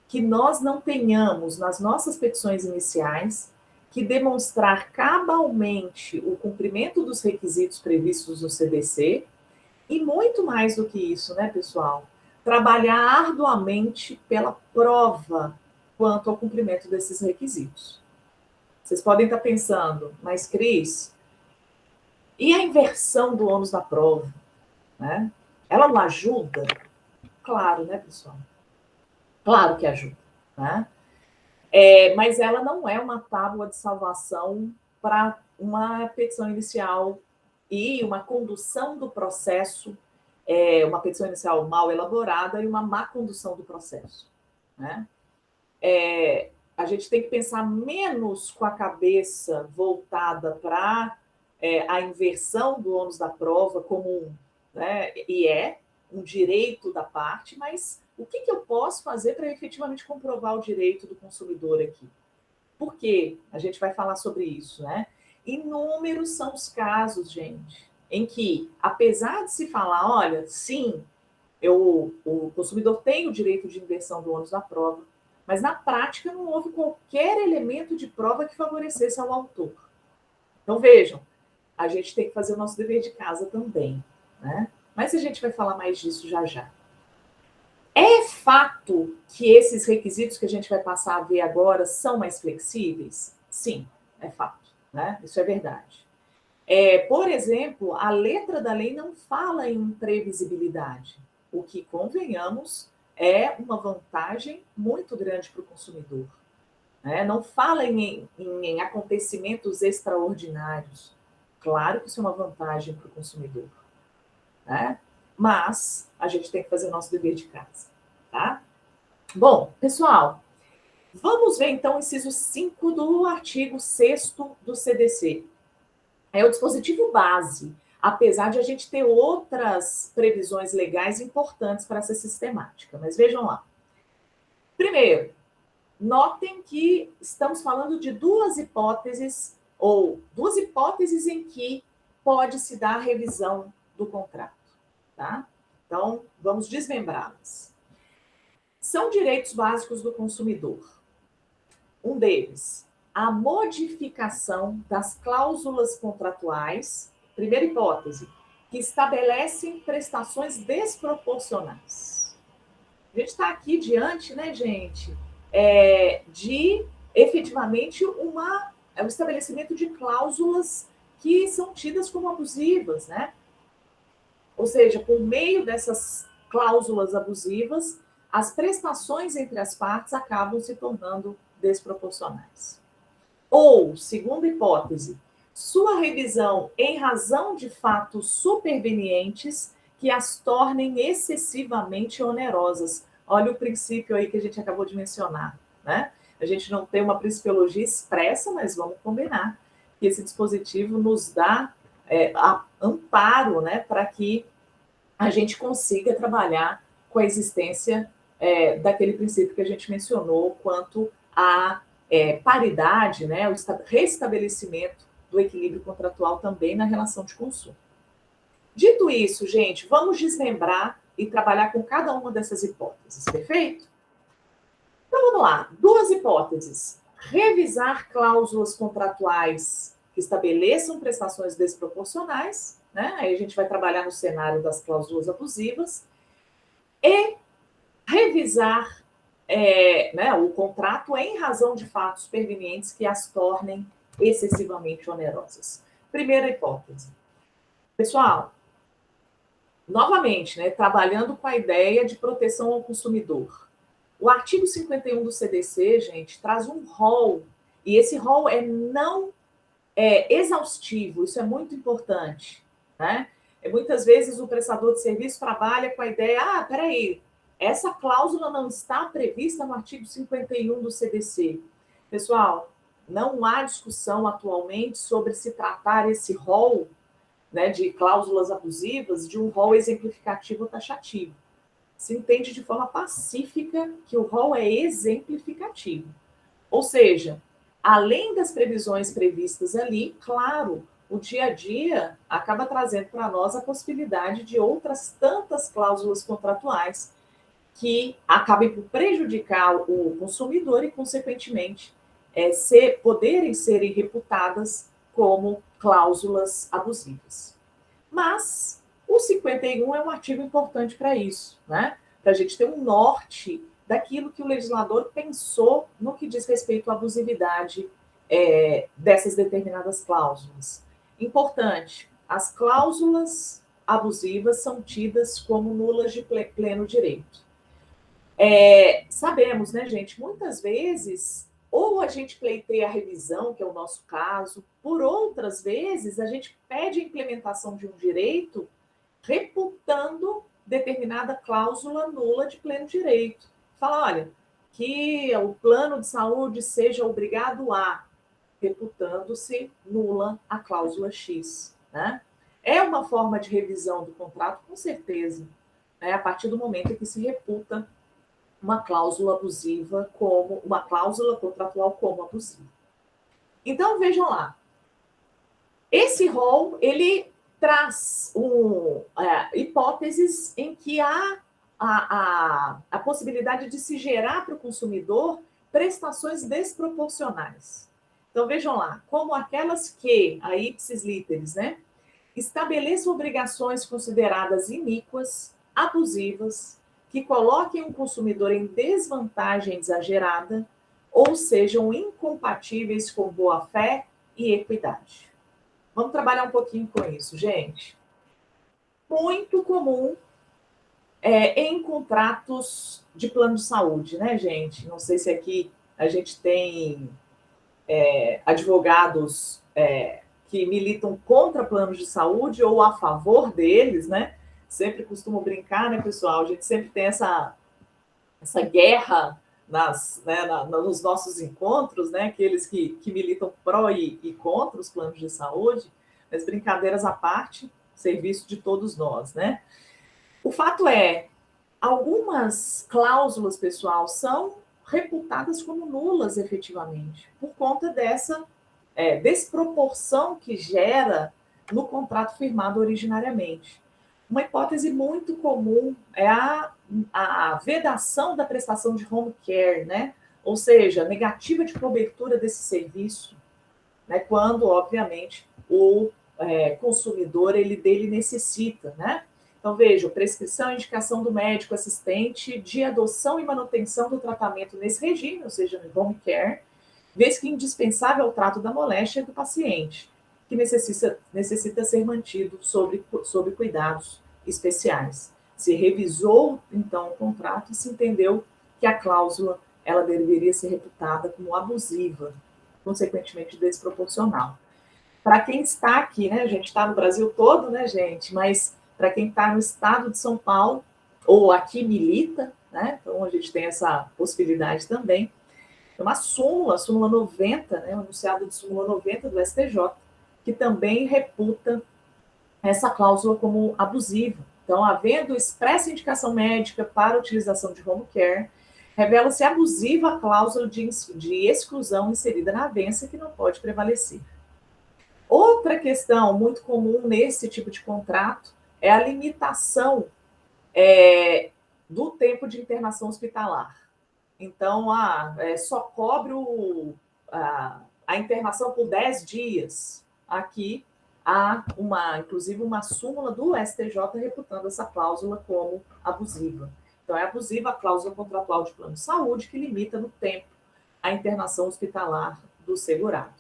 que nós não tenhamos, nas nossas petições iniciais, que demonstrar cabalmente o cumprimento dos requisitos previstos no CDC e muito mais do que isso, né, pessoal? Trabalhar arduamente pela prova quanto ao cumprimento desses requisitos. Vocês podem estar pensando, mas Cris, e a inversão do ônus da prova? Né? Ela não ajuda? Claro, né, pessoal? Claro que ajuda. Né? Mas ela não é uma tábua de salvação para uma petição inicial e uma condução do processo, uma petição inicial mal elaborada e uma má condução do processo. Né? A gente tem que pensar menos com a cabeça voltada para a inversão do ônus da prova como né, um direito da parte, mas o que eu posso fazer para efetivamente comprovar o direito do consumidor aqui? Por quê? A gente vai falar sobre isso, né? Inúmeros são os casos, gente, em que, apesar de se falar, olha, sim, o consumidor tem o direito de inversão do ônus da prova, mas na prática não houve qualquer elemento de prova que favorecesse ao autor. Então, vejam, a gente tem que fazer o nosso dever de casa também, né? Mas a gente vai falar mais disso já já. É fato que esses requisitos que a gente vai passar a ver agora são mais flexíveis? Sim, é fato, né? Isso é verdade. Por exemplo, a letra da lei não fala em previsibilidade, o que, convenhamos, é uma vantagem muito grande para o consumidor. Né? Não fala em acontecimentos extraordinários. Claro que isso é uma vantagem para o consumidor. Né? Mas a gente tem que fazer o nosso dever de casa. Tá? Bom, pessoal, vamos ver então o inciso 5 do artigo 6º do CDC. É o dispositivo base, apesar de a gente ter outras previsões legais importantes para essa sistemática. Mas vejam lá. Primeiro, notem que estamos falando de duas hipóteses em que pode se dar a revisão do contrato. Tá? Então, vamos desmembrá-las. São direitos básicos do consumidor. Um deles, a modificação das cláusulas contratuais, primeira hipótese, que estabelecem prestações desproporcionais. A gente está aqui diante, né, gente, de efetivamente o estabelecimento de cláusulas que são tidas como abusivas, né? Ou seja, por meio dessas cláusulas abusivas, as prestações entre as partes acabam se tornando desproporcionais. Ou, segunda hipótese, sua revisão em razão de fatos supervenientes que as tornem excessivamente onerosas. Olha o princípio aí que a gente acabou de mencionar, né? A gente não tem uma principiologia expressa, mas vamos combinar que esse dispositivo nos dá amparo, né, para que a gente consiga trabalhar com a existência daquele princípio que a gente mencionou quanto à paridade, né, o restabelecimento do equilíbrio contratual também na relação de consumo. Dito isso, gente, vamos desmembrar e trabalhar com cada uma dessas hipóteses, perfeito? Então, vamos lá. Duas hipóteses. Revisar cláusulas contratuais que estabeleçam prestações desproporcionais, né? Aí a gente vai trabalhar no cenário das cláusulas abusivas, e revisar né, o contrato em razão de fatos pervenientes que as tornem excessivamente onerosas. Primeira hipótese. Pessoal, novamente, né, trabalhando com a ideia de proteção ao consumidor. O artigo 51 do CDC, gente, traz um rol, e esse rol não exaustivo, isso é muito importante, né? Muitas vezes o prestador de serviço trabalha com a ideia, peraí, essa cláusula não está prevista no artigo 51 do CDC. Pessoal, não há discussão atualmente sobre se tratar esse rol, né, de cláusulas abusivas de um rol exemplificativo ou taxativo. Se entende de forma pacífica que o rol é exemplificativo. Ou seja, além das previsões previstas ali, claro, o dia a dia acaba trazendo para nós a possibilidade de outras tantas cláusulas contratuais que acabem por prejudicar o consumidor e, consequentemente, poderem serem reputadas como cláusulas abusivas. Mas o 51 é um artigo importante para isso, né? Para a gente ter um norte daquilo que o legislador pensou no que diz respeito à abusividade dessas determinadas cláusulas. Importante, as cláusulas abusivas são tidas como nulas de pleno direito. Sabemos, né, gente, muitas vezes, ou a gente pleiteia a revisão, que é o nosso caso, por outras vezes, a gente pede a implementação de um direito reputando determinada cláusula nula de pleno direito. Fala, olha, que o plano de saúde seja obrigado a, reputando-se nula a cláusula X, né? É uma forma de revisão do contrato, com certeza, né? A partir do momento em que se reputa uma cláusula abusiva como uma cláusula contratual como abusiva. Então, vejam lá. Esse rol, ele traz hipóteses em que há a possibilidade de se gerar para o consumidor prestações desproporcionais. Então, vejam lá, como aquelas que, a ipsis literis, né, estabeleçam obrigações consideradas iníquas, abusivas, que coloquem o consumidor em desvantagem exagerada ou sejam incompatíveis com boa-fé e equidade. Vamos trabalhar um pouquinho com isso, gente. Muito comum em contratos de plano de saúde, né, gente? Não sei se aqui a gente tem advogados que militam contra planos de saúde ou a favor deles, né? Sempre costumo brincar, né, pessoal? A gente sempre tem essa guerra nos nossos encontros, né? Aqueles que militam pró e contra os planos de saúde, mas brincadeiras à parte, serviço de todos nós, né? O fato é, algumas cláusulas, pessoal, são reputadas como nulas efetivamente, por conta dessa desproporção que gera no contrato firmado originariamente. Uma hipótese muito comum é a vedação da prestação de home care, né? Ou seja, negativa de cobertura desse serviço, né? Quando, obviamente, o consumidor dele necessita, né? Então, veja, prescrição e indicação do médico assistente de adoção e manutenção do tratamento nesse regime, ou seja, no home care, vez que indispensável ao trato da moléstia do paciente, que necessita ser mantido sob cuidados especiais. Se revisou, então, o contrato e se entendeu que a cláusula ela deveria ser reputada como abusiva, consequentemente desproporcional. Para quem está aqui, né, a gente está no Brasil todo, né, gente, mas para quem está no estado de São Paulo, ou aqui milita, né, então a gente tem essa possibilidade também, uma súmula 90, né, um enunciado de súmula 90 do STJ, que também reputa essa cláusula como abusiva. Então, havendo expressa indicação médica para a utilização de home care, revela-se abusiva a cláusula de exclusão inserida na avença que não pode prevalecer. Outra questão muito comum nesse tipo de contrato é a limitação do tempo de internação hospitalar. Então, só cobre a internação por 10 dias. Aqui há, inclusive, uma súmula do STJ reputando essa cláusula como abusiva. Então, é abusiva a cláusula contratual de plano de saúde que limita no tempo a internação hospitalar do segurado.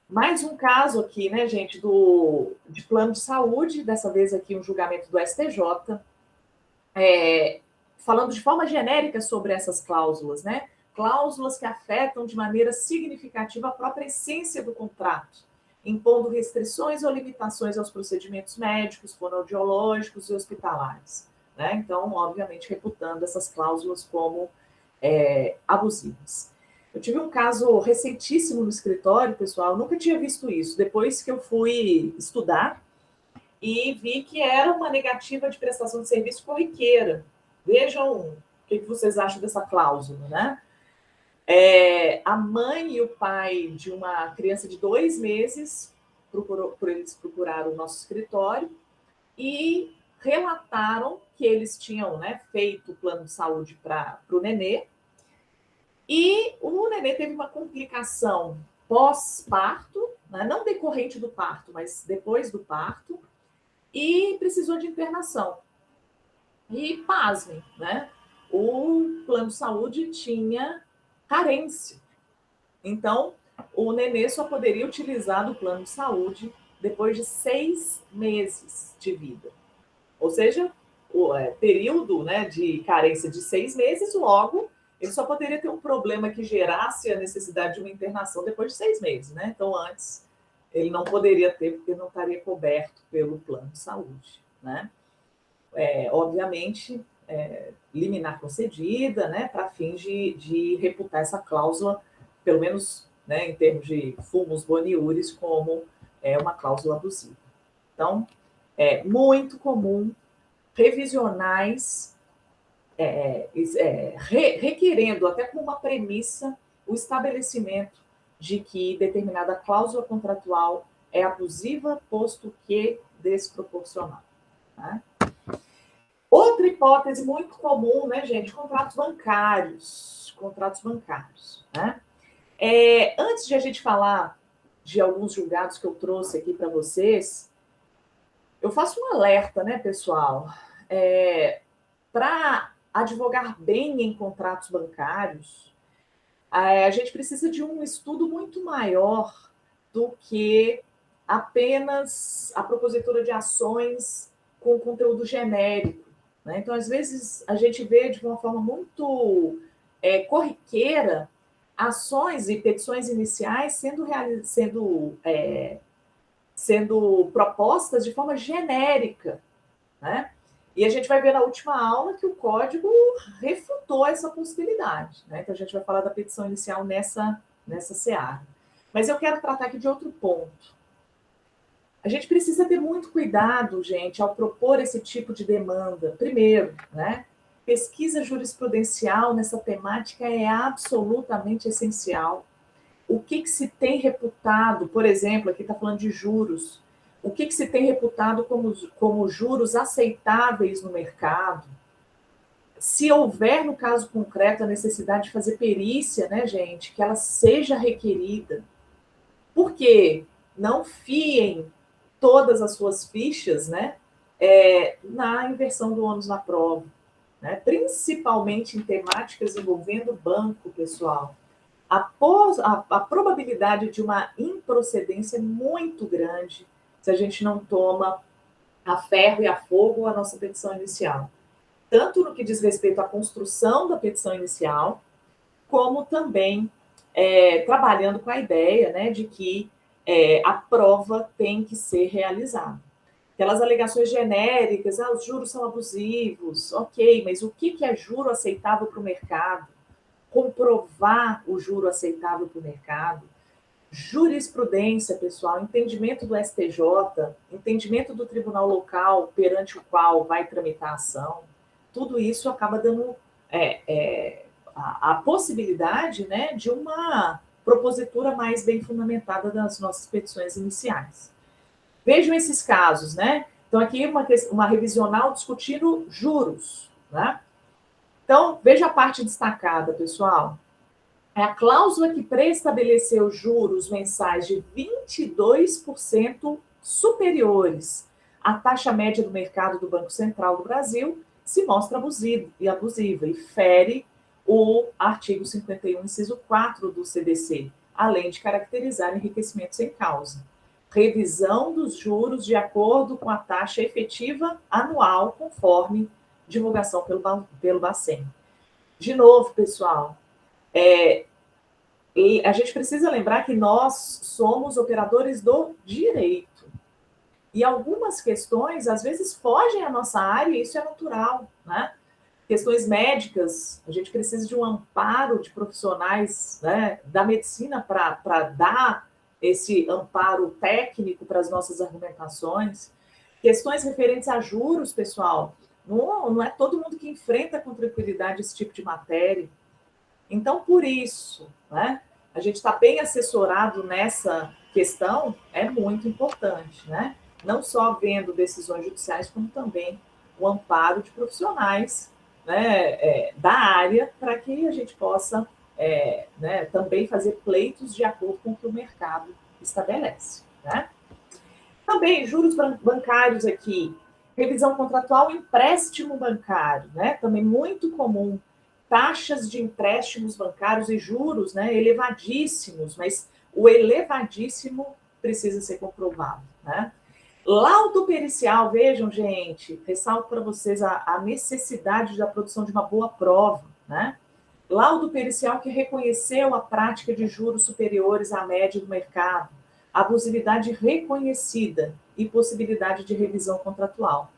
Mais um caso aqui, né, gente, de plano de saúde, dessa vez aqui um julgamento do STJ, falando de forma genérica sobre essas cláusulas, né? Cláusulas que afetam de maneira significativa a própria essência do contrato, impondo restrições ou limitações aos procedimentos médicos, fonoaudiológicos e hospitalares, né? Então, obviamente, reputando essas cláusulas como abusivas. Eu tive um caso recentíssimo no escritório, pessoal, nunca tinha visto isso. Depois que eu fui estudar e vi que era uma negativa de prestação de serviço corriqueira. Vejam o que vocês acham dessa cláusula, né? A mãe e o pai de uma criança de 2 meses eles procuraram o nosso escritório e relataram que eles tinham, né, feito o plano de saúde para o nenê, e o nenê teve uma complicação pós-parto, né, não decorrente do parto, mas depois do parto, e precisou de internação. E, pasmem, né? o plano de saúde tinha carência. Então, o nenê só poderia utilizar do plano de saúde depois de 6 meses de vida. Ou seja, o período, né, de carência de 6 meses, logo, ele só poderia ter um problema que gerasse a necessidade de uma internação depois de 6 meses, né? Então, antes, ele não poderia ter, porque não estaria coberto pelo plano de saúde, né? Obviamente, liminar concedida, né, para fins de reputar essa cláusula, pelo menos, né, em termos de fumus boniuris, como uma cláusula abusiva. Então, é muito comum revisionais requerendo, até como uma premissa, o estabelecimento de que determinada cláusula contratual é abusiva, posto que desproporcional. Né? Outra hipótese muito comum, né, gente? Contratos bancários. Contratos bancários. Né? Antes de a gente falar de alguns julgados que eu trouxe aqui para vocês, eu faço um alerta, né, pessoal? Para advogar bem em contratos bancários, a gente precisa de um estudo muito maior do que apenas a propositura de ações com conteúdo genérico. Né? Então, às vezes, a gente vê de uma forma muito corriqueira ações e petições iniciais sendo propostas de forma genérica. Né? E a gente vai ver na última aula que o código refutou essa possibilidade. Né? Então, a gente vai falar da petição inicial nessa seara. Mas eu quero tratar aqui de outro ponto. A gente precisa ter muito cuidado, gente, ao propor esse tipo de demanda. Primeiro, né? Pesquisa jurisprudencial nessa temática é absolutamente essencial. O que se tem reputado, por exemplo, aqui está falando de juros, o que se tem reputado como juros aceitáveis no mercado? Se houver, no caso concreto, a necessidade de fazer perícia, né, gente, que ela seja requerida. Por quê? Não fiem todas as suas fichas, né, na inversão do ônus na prova, né, principalmente em temáticas envolvendo banco, pessoal. A probabilidade de uma improcedência é muito grande se a gente não toma a ferro e a fogo a nossa petição inicial. Tanto no que diz respeito à construção da petição inicial, como também trabalhando com a ideia, né, de que a prova tem que ser realizada. Aquelas alegações genéricas, os juros são abusivos, ok, mas o que é juro aceitável para o mercado? Comprovar o juro aceitável para o mercado. Jurisprudência, pessoal, entendimento do STJ, entendimento do tribunal local perante o qual vai tramitar a ação, tudo isso acaba dando a possibilidade, né, de uma propositura mais bem fundamentada das nossas petições iniciais. Vejam esses casos, né? Então, aqui uma revisional discutindo juros, né? Então, veja a parte destacada, pessoal. É a cláusula que preestabeleceu juros mensais de 22% superiores à taxa média do mercado do Banco Central do Brasil se mostra abusiva e fere o artigo 51, inciso 4 do CDC, além de caracterizar enriquecimento sem causa. Revisão dos juros de acordo com a taxa efetiva anual, conforme divulgação pelo Bacen. De novo, pessoal, e a gente precisa lembrar que nós somos operadores do direito. E algumas questões, às vezes, fogem à nossa área, e isso é natural, né? Questões médicas, a gente precisa de um amparo de profissionais, né, da medicina para dar esse amparo técnico para as nossas argumentações. Questões referentes a juros, pessoal, não é todo mundo que enfrenta com tranquilidade esse tipo de matéria. Então, por isso, né, a gente está bem assessorado nessa questão, é muito importante, né? Não só vendo decisões judiciais, como também o amparo de profissionais, né, da área, para que a gente possa né, também fazer pleitos de acordo com o que o mercado estabelece. Né? Também, juros bancários aqui. Revisão contratual, empréstimo bancário, né? Também muito comum. Taxas de empréstimos bancários e juros, né? Elevadíssimos, mas o elevadíssimo precisa ser comprovado, né? Laudo pericial, vejam, gente, ressalto para vocês a necessidade da produção de uma boa prova, né? Laudo pericial que reconheceu a prática de juros superiores à média do mercado, abusividade reconhecida e possibilidade de revisão contratual.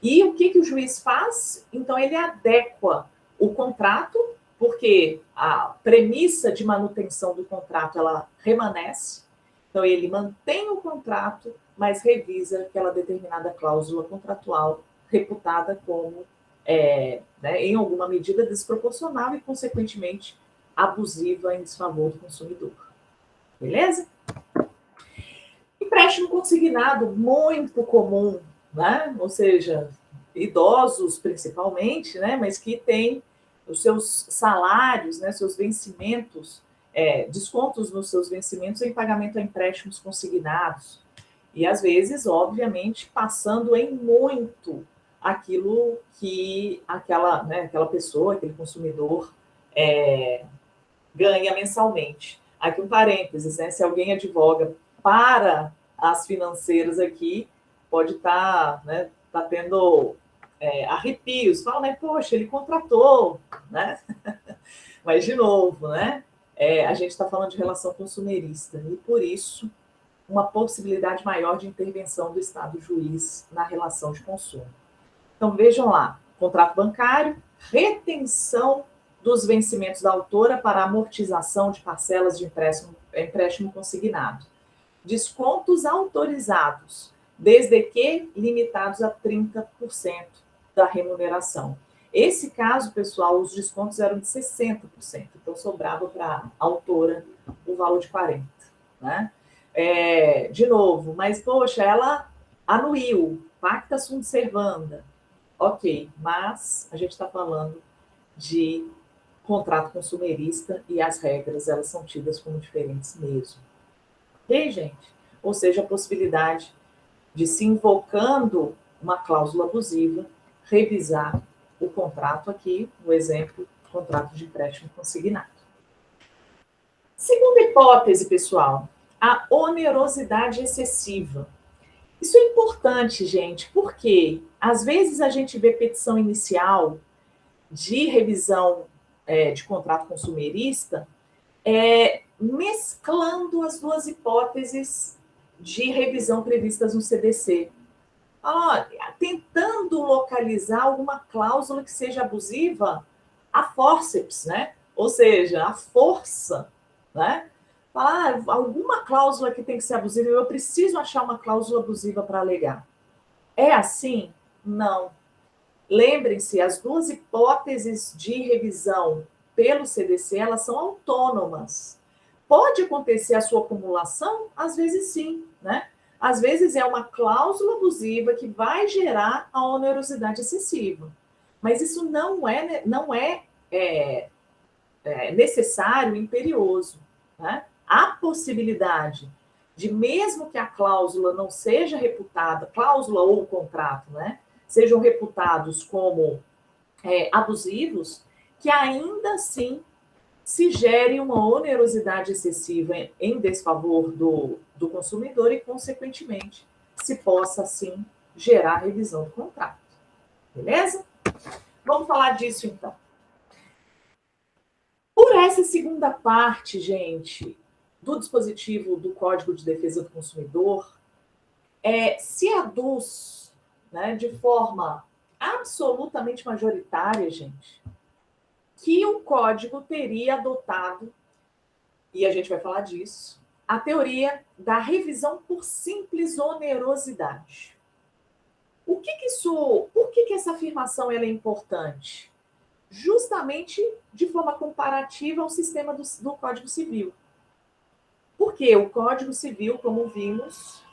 E o que o juiz faz? Então, ele adequa o contrato, porque a premissa de manutenção do contrato, ela permanece. Então, ele mantém o contrato, mas revisa aquela determinada cláusula contratual reputada como, né, em alguma medida, desproporcional e, consequentemente, abusiva em desfavor do consumidor. Beleza? Empréstimo consignado, muito comum, né? Ou seja, idosos principalmente, né? Mas que têm os seus salários, né? Seus vencimentos, descontos nos seus vencimentos em pagamento a empréstimos consignados. E às vezes, obviamente, passando em muito aquilo que aquela pessoa, aquele consumidor ganha mensalmente. Aqui um parênteses, né? Se alguém advoga para as financeiras aqui, pode estar, né, tá tendo arrepios. Fala, né, poxa, ele contratou, né? Mas, de novo, né? A gente está falando de relação consumerista e, por isso, uma possibilidade maior de intervenção do Estado juiz na relação de consumo. Então, vejam lá, contrato bancário, retenção dos vencimentos da autora para amortização de parcelas de empréstimo consignado. Descontos autorizados, desde que limitados a 30% da remuneração. Esse caso, pessoal, os descontos eram de 60%, então sobrava para a autora o valor de 40%. Né? De novo, mas, poxa, ela anuiu, pacta sunt servanda. Ok, mas a gente está falando de contrato consumerista e as regras, elas são tidas como diferentes mesmo. Ok, gente? Ou seja, a possibilidade de, se invocando uma cláusula abusiva, revisar o contrato aqui, no exemplo, contrato de empréstimo consignado. Segunda hipótese, pessoal, a onerosidade excessiva. Isso é importante, gente, porque às vezes a gente vê petição inicial de revisão de contrato consumerista mesclando as duas hipóteses de revisão previstas no CDC. Tentando localizar alguma cláusula que seja abusiva a forceps, né? Ou seja, a força, né? Falar, alguma cláusula que tem que ser abusiva, eu preciso achar uma cláusula abusiva para alegar. É assim? Não. Lembrem-se, as duas hipóteses de revisão pelo CDC, elas são autônomas. Pode acontecer a sua acumulação? Às vezes sim, né? Às vezes é uma cláusula abusiva que vai gerar a onerosidade excessiva. Mas isso não é necessário, imperioso. Né? Há possibilidade de, mesmo que a cláusula não seja reputada, cláusula ou contrato, né, sejam reputados como abusivos, que ainda assim se gere uma onerosidade excessiva em desfavor do consumidor e, consequentemente, se possa, assim, gerar revisão do contrato. Beleza? Vamos falar disso, então. Por essa segunda parte, gente, do dispositivo do Código de Defesa do Consumidor, se aduz, né, de forma absolutamente majoritária, gente, que o Código teria adotado, e a gente vai falar disso, a teoria da revisão por simples onerosidade. Por que essa afirmação ela é importante? Justamente de forma comparativa ao sistema do Código Civil. Porque o Código Civil, como vimos,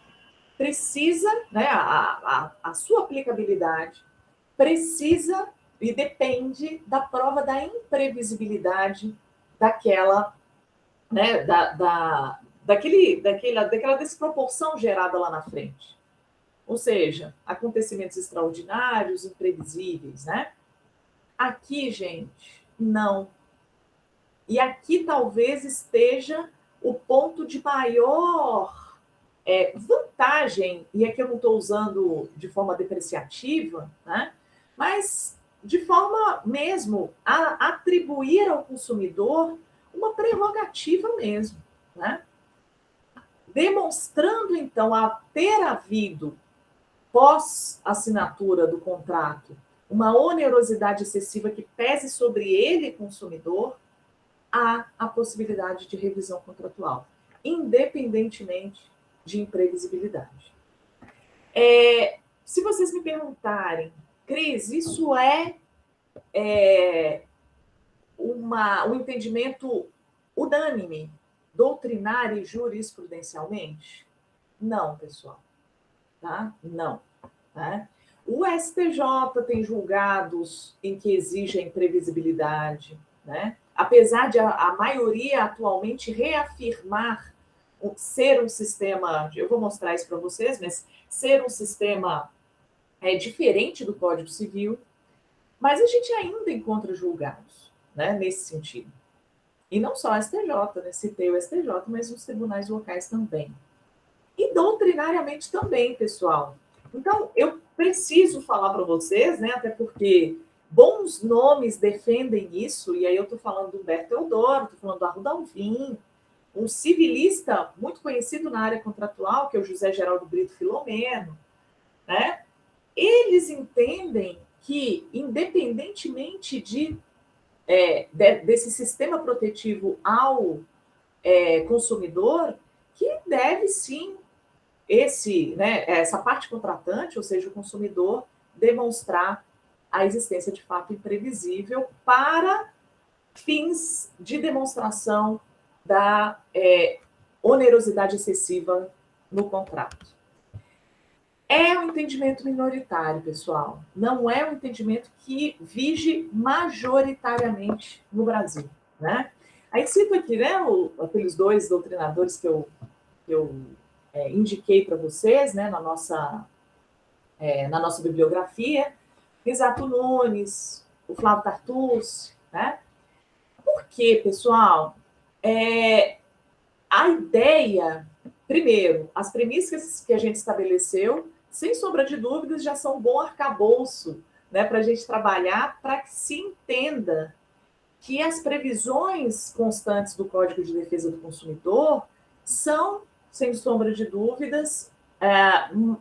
precisa, né, a sua aplicabilidade precisa e depende da prova da imprevisibilidade daquela, né, daquela desproporção gerada lá na frente. Ou seja, acontecimentos extraordinários, imprevisíveis, né? Aqui, gente, não. E aqui talvez esteja o ponto de maior vantagem, e aqui eu não estou usando de forma depreciativa, né? Mas de forma mesmo a atribuir ao consumidor uma prerrogativa mesmo, né? Demonstrando, então, a ter havido, pós-assinatura do contrato, uma onerosidade excessiva que pese sobre ele, consumidor, há a possibilidade de revisão contratual, independentemente de imprevisibilidade. Se vocês me perguntarem, Cris, isso um entendimento unânime, doutrinário e jurisprudencialmente? Não, pessoal. Tá? Não. Né? O STJ tem julgados em que exige a imprevisibilidade, né? Apesar de a maioria atualmente reafirmar ser um sistema, eu vou mostrar isso para vocês, mas ser um sistema diferente do Código Civil, mas a gente ainda encontra julgados, né, nesse sentido. E não só o STJ, né? Citei o STJ, mas os tribunais locais também. E doutrinariamente também, pessoal. Então, eu preciso falar para vocês, né, até porque bons nomes defendem isso, e aí eu estou falando do Humberto Eudoro, estou falando do Arruda Alvim, um civilista muito conhecido na área contratual, que é o José Geraldo Brito Filomeno, né? Eles entendem que, independentemente desse sistema protetivo ao consumidor, que deve sim essa parte contratante, ou seja, o consumidor, demonstrar a existência de fato imprevisível para fins de demonstração da onerosidade excessiva no contrato. É um entendimento minoritário, pessoal. Não é um entendimento que vige majoritariamente no Brasil, né? Aí cito aqui, né, aqueles dois doutrinadores que eu indiquei para vocês, né, na nossa bibliografia, Risato Nunes, o Flávio Tartucci, né? Por quê, pessoal? A ideia, primeiro, as premissas que a gente estabeleceu, sem sombra de dúvidas, já são um bom arcabouço, né, para a gente trabalhar, para que se entenda que as previsões constantes do Código de Defesa do Consumidor são, sem sombra de dúvidas,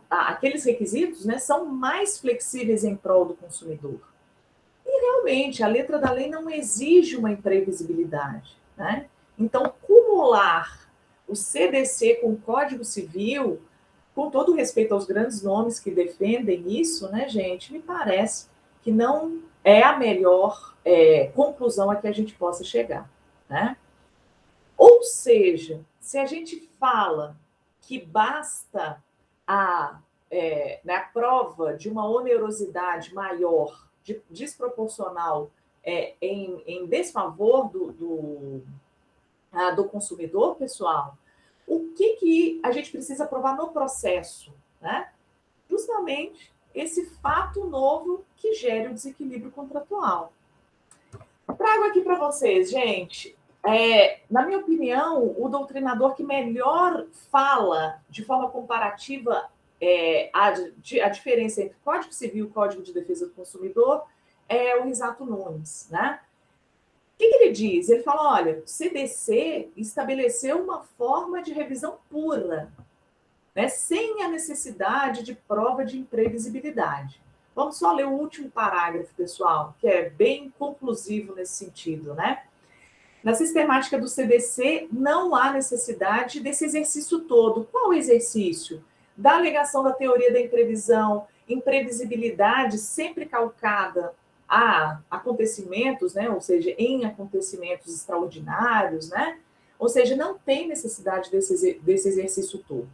aqueles requisitos, né, são mais flexíveis em prol do consumidor. E realmente, a letra da lei não exige uma imprevisibilidade, né? Então, cumular o CDC com o Código Civil, com todo respeito aos grandes nomes que defendem isso, né, gente, me parece que não é a melhor conclusão a que a gente possa chegar, né? Ou seja, se a gente fala que basta a prova de uma onerosidade maior, desproporcional, em desfavor do consumidor, pessoal, o que a gente precisa provar no processo, né? Justamente esse fato novo que gera o desequilíbrio contratual. Trago aqui para vocês, gente, na minha opinião, o doutrinador que melhor fala de forma comparativa a diferença entre Código Civil e Código de Defesa do Consumidor é o Risato Nunes, né? O que ele diz? Ele fala, olha, o CDC estabeleceu uma forma de revisão pura, né, sem a necessidade de prova de imprevisibilidade. Vamos só ler o último parágrafo, pessoal, que é bem conclusivo nesse sentido, né? Na sistemática do CDC, não há necessidade desse exercício todo. Qual exercício? Da alegação da teoria da imprevisão, imprevisibilidade sempre calcada a acontecimentos, né? Ou seja, em acontecimentos extraordinários, né? Ou seja, não tem necessidade desse exercício todo.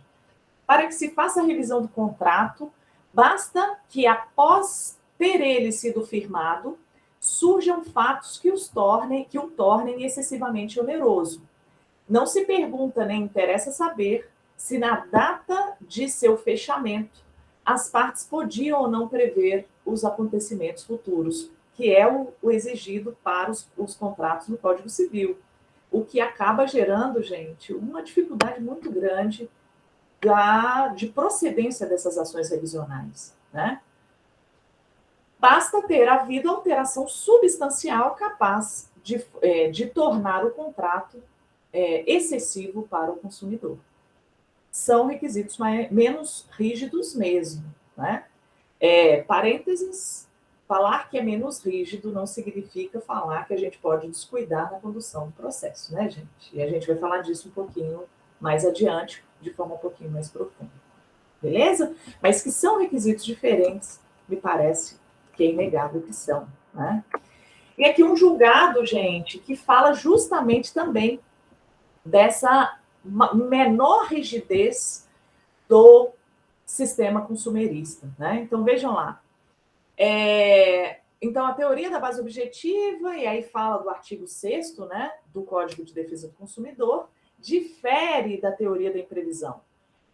Para que se faça a revisão do contrato, basta que, após ter ele sido firmado, surjam fatos que o tornem excessivamente oneroso. Não se pergunta nem interessa saber se na data de seu fechamento as partes podiam ou não prever os acontecimentos futuros, que é o exigido para os contratos no Código Civil, o que acaba gerando, gente, uma dificuldade muito grande de procedência dessas ações revisionais, né? Basta ter havido alteração substancial capaz de tornar o contrato excessivo para o consumidor. São requisitos menos rígidos mesmo, né? Parênteses, falar que é menos rígido não significa falar que a gente pode descuidar na condução do processo, né, gente? E a gente vai falar disso um pouquinho mais adiante, de forma um pouquinho mais profunda. Beleza? Mas que são requisitos diferentes, me parece que é inegável que são, né? E aqui um julgado, gente, que fala justamente também dessa menor rigidez do sistema consumerista, né? Então, vejam lá. Então, a teoria da base objetiva, e aí fala do artigo 6º, né, do Código de Defesa do Consumidor, difere da teoria da imprevisão.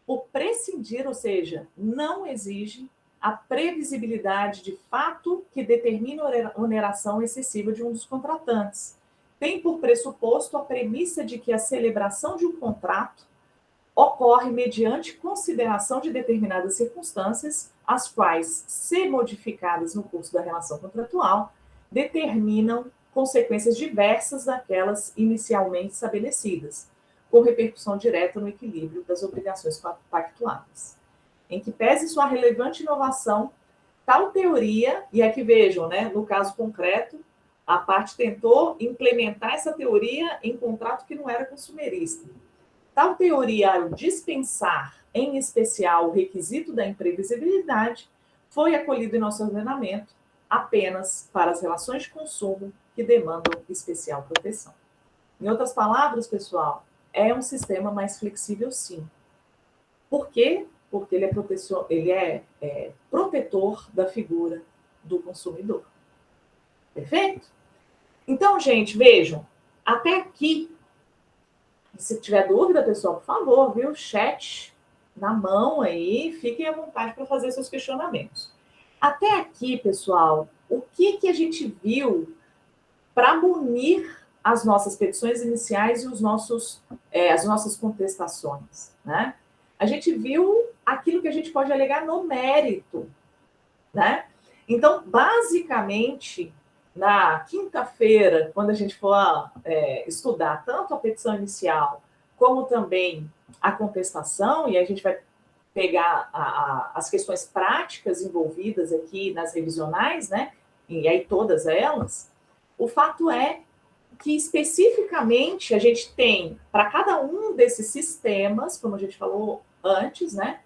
Por prescindir, ou seja, não exige a previsibilidade de fato que determina a oneração excessiva de um dos contratantes. Tem por pressuposto a premissa de que a celebração de um contrato ocorre mediante consideração de determinadas circunstâncias, as quais, se modificadas no curso da relação contratual, determinam consequências diversas daquelas inicialmente estabelecidas, com repercussão direta no equilíbrio das obrigações pactuadas. Em que pese sua relevante inovação, tal teoria, e aqui vejam, né, no caso concreto, a parte tentou implementar essa teoria em contrato que não era consumerista. Tal teoria, ao dispensar, em especial, o requisito da imprevisibilidade, foi acolhido em nosso ordenamento apenas para as relações de consumo que demandam especial proteção. Em outras palavras, pessoal, é um sistema mais flexível, sim. Por quê? Porque ele é protetor da figura do consumidor. Perfeito? Então, gente, vejam, até aqui, se tiver dúvida, pessoal, por favor, viu? Chat na mão aí, fiquem à vontade para fazer seus questionamentos. Até aqui, pessoal, o que a gente viu para munir as nossas petições iniciais e as nossas contestações, né? A gente viu aquilo que a gente pode alegar no mérito, né? Então, basicamente, na quinta-feira, quando a gente for estudar tanto a petição inicial como também a contestação, e a gente vai pegar as questões práticas envolvidas aqui nas revisionais, né? E aí todas elas, o fato é que especificamente a gente tem, para cada um desses sistemas, como a gente falou antes, né?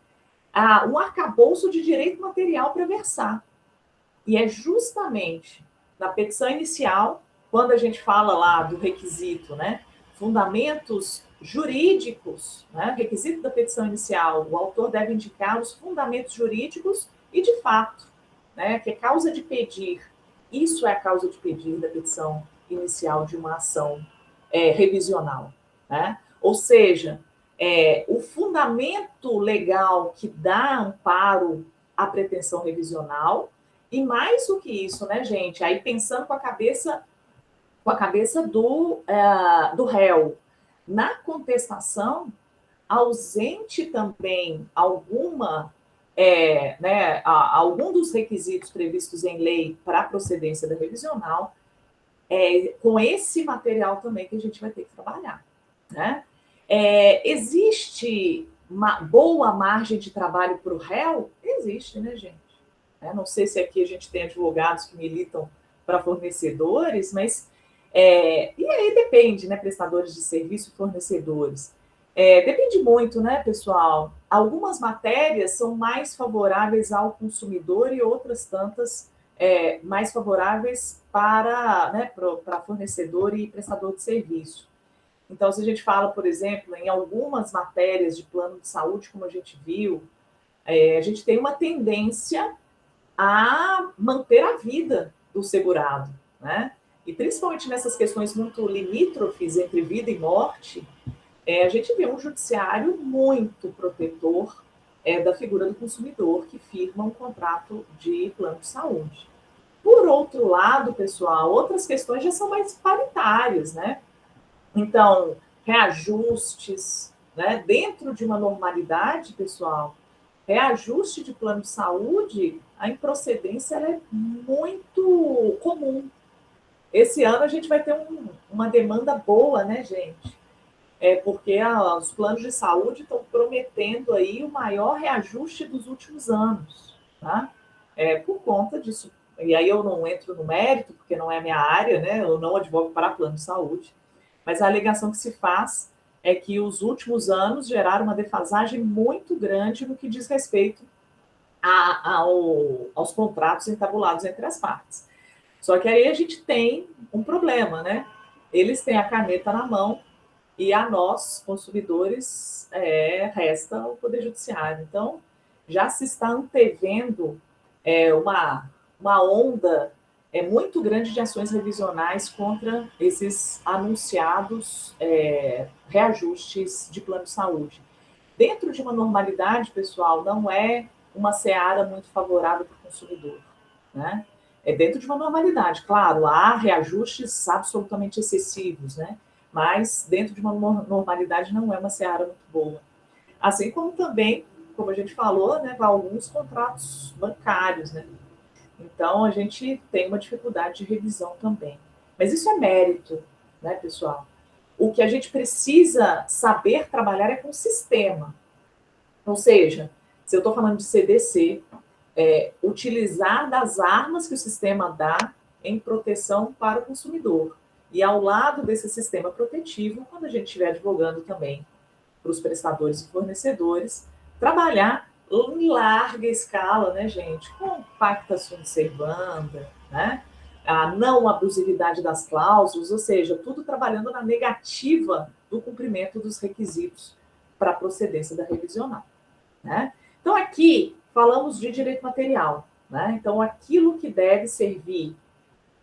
Um arcabouço de direito material para versar. E é justamente na petição inicial, quando a gente fala lá do requisito, né? Fundamentos jurídicos, né? Requisito da petição inicial, o autor deve indicar os fundamentos jurídicos e de fato, né? Que é causa de pedir. Isso é a causa de pedir da petição inicial de uma ação revisional, né? Ou seja, o fundamento legal que dá amparo à pretensão revisional, e mais do que isso, né, gente? Aí pensando com a cabeça do réu. Na contestação, ausente também algum dos requisitos previstos em lei para a procedência da revisional, com esse material também que a gente vai ter que trabalhar, né? Existe uma boa margem de trabalho para o réu? Existe, né, gente? Não sei se aqui a gente tem advogados que militam para fornecedores, mas e aí depende, né, prestadores de serviço e fornecedores. Depende muito, né, pessoal? Algumas matérias são mais favoráveis ao consumidor e outras tantas mais favoráveis para fornecedor e prestador de serviço. Então, se a gente fala, por exemplo, em algumas matérias de plano de saúde, como a gente viu, a gente tem uma tendência a manter a vida do segurado, né? E principalmente nessas questões muito limítrofes entre vida e morte, a gente vê um judiciário muito protetor é da figura do consumidor que firma um contrato de plano de saúde. Por outro lado, pessoal, outras questões já são mais paritárias, né? Então, reajustes, né? Dentro de uma normalidade, pessoal, reajuste de plano de saúde, a improcedência ela é muito comum. Esse ano a gente vai ter uma demanda boa, né, gente? Porque os planos de saúde estão prometendo aí o maior reajuste dos últimos anos, tá? Por conta disso. E aí eu não entro no mérito, porque não é a minha área, né? Eu não advogo para plano de saúde, mas a alegação que se faz é que os últimos anos geraram uma defasagem muito grande no que diz respeito aos contratos entabulados entre as partes. Só que aí a gente tem um problema, né? Eles têm a caneta na mão e a nós, consumidores, resta o Poder Judiciário. Então, já se está antevendo uma onda muito grande de ações revisionais contra esses anunciados reajustes de plano de saúde. Dentro de uma normalidade, pessoal, não é uma seara muito favorável para o consumidor, né? É dentro de uma normalidade. Claro, há reajustes absolutamente excessivos, né? Mas dentro de uma normalidade não é uma seara muito boa. Assim como também, como a gente falou, né, alguns contratos bancários, né? Então a gente tem uma dificuldade de revisão também. Mas isso é mérito, né, pessoal? O que a gente precisa saber trabalhar é com o sistema. Ou seja, se eu estou falando de CDC, utilizar das armas que o sistema dá em proteção para o consumidor. E ao lado desse sistema protetivo, quando a gente estiver advogando também para os prestadores e fornecedores, trabalhar em larga escala, né, gente, com pacta sunt servanda, né, a não abusividade das cláusulas, ou seja, tudo trabalhando na negativa do cumprimento dos requisitos para a procedência da revisional, né? Então, aqui falamos de direito material, né? Então, aquilo que deve servir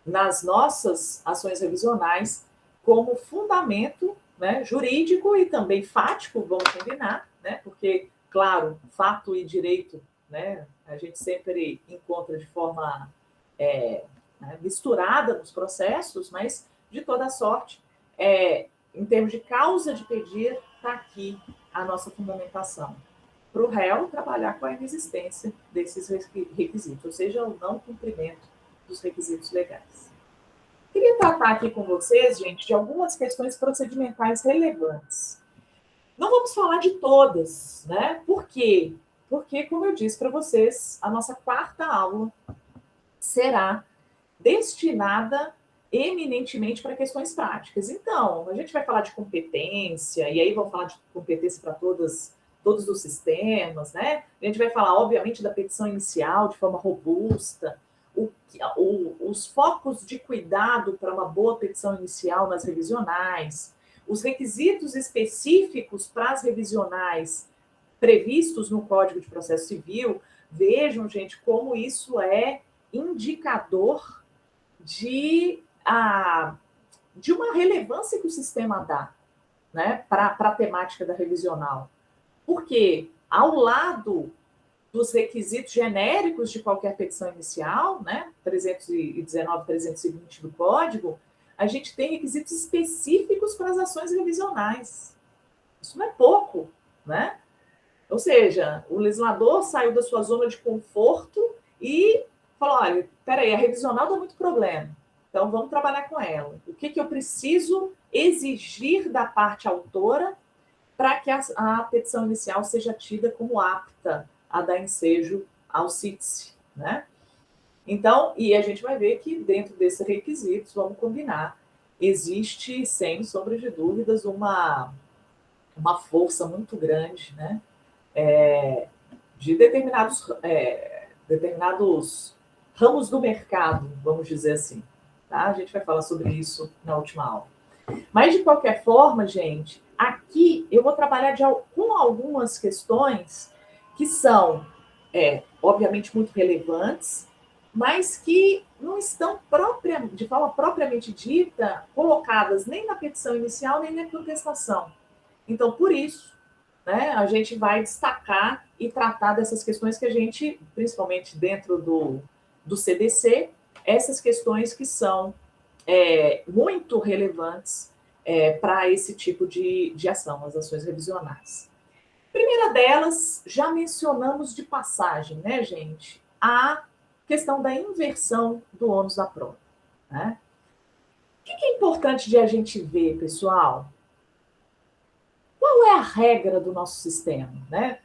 nas nossas ações revisionais como fundamento, né, jurídico e também fático, vamos combinar, né? Porque, claro, fato e direito, né, a gente sempre encontra de forma misturada nos processos, mas de toda sorte, em termos de causa de pedir, está aqui a nossa fundamentação. Para o réu trabalhar com a inexistência desses requisitos, ou seja, o não cumprimento dos requisitos legais. Queria tratar aqui com vocês, gente, de algumas questões procedimentais relevantes. Não vamos falar de todas, né? Por quê? Porque, como eu disse para vocês, a nossa quarta aula será destinada eminentemente para questões práticas. Então, a gente vai falar de competência, e aí vamos falar de competência para todos os sistemas, né? A gente vai falar, obviamente, da petição inicial de forma robusta, os focos de cuidado para uma boa petição inicial nas revisionais, os requisitos específicos para as revisionais previstos no Código de Processo Civil. Vejam, gente, como isso é indicador de uma relevância que o sistema dá, né, para a temática da revisional. Porque, ao lado dos requisitos genéricos de qualquer petição inicial, né, 319, 320 do Código, a gente tem requisitos específicos para as ações revisionais. Isso não é pouco, né? Ou seja, o legislador saiu da sua zona de conforto e falou, olha, peraí, a revisional dá muito problema, então vamos trabalhar com ela. O que eu preciso exigir da parte autora para que a petição inicial seja tida como apta a dar ensejo ao CITES, né? Então, e a gente vai ver que dentro desses requisitos, vamos combinar, existe, sem sombra de dúvidas, uma força muito grande, né? De determinados ramos do mercado, vamos dizer assim. Tá? A gente vai falar sobre isso na última aula. Mas, de qualquer forma, gente, aqui eu vou trabalhar com algumas questões que são, obviamente, muito relevantes, mas que não estão de forma propriamente dita colocadas nem na petição inicial, nem na contestação. Então, por isso, né, a gente vai destacar e tratar dessas questões que a gente, principalmente dentro do CDC, essas questões que são muito relevantes para esse tipo de ação, as ações revisionais. Primeira delas, já mencionamos de passagem, né, gente, a questão da inversão do ônus da prova, né? O que é importante de a gente ver, pessoal? Qual é a regra do nosso sistema, né?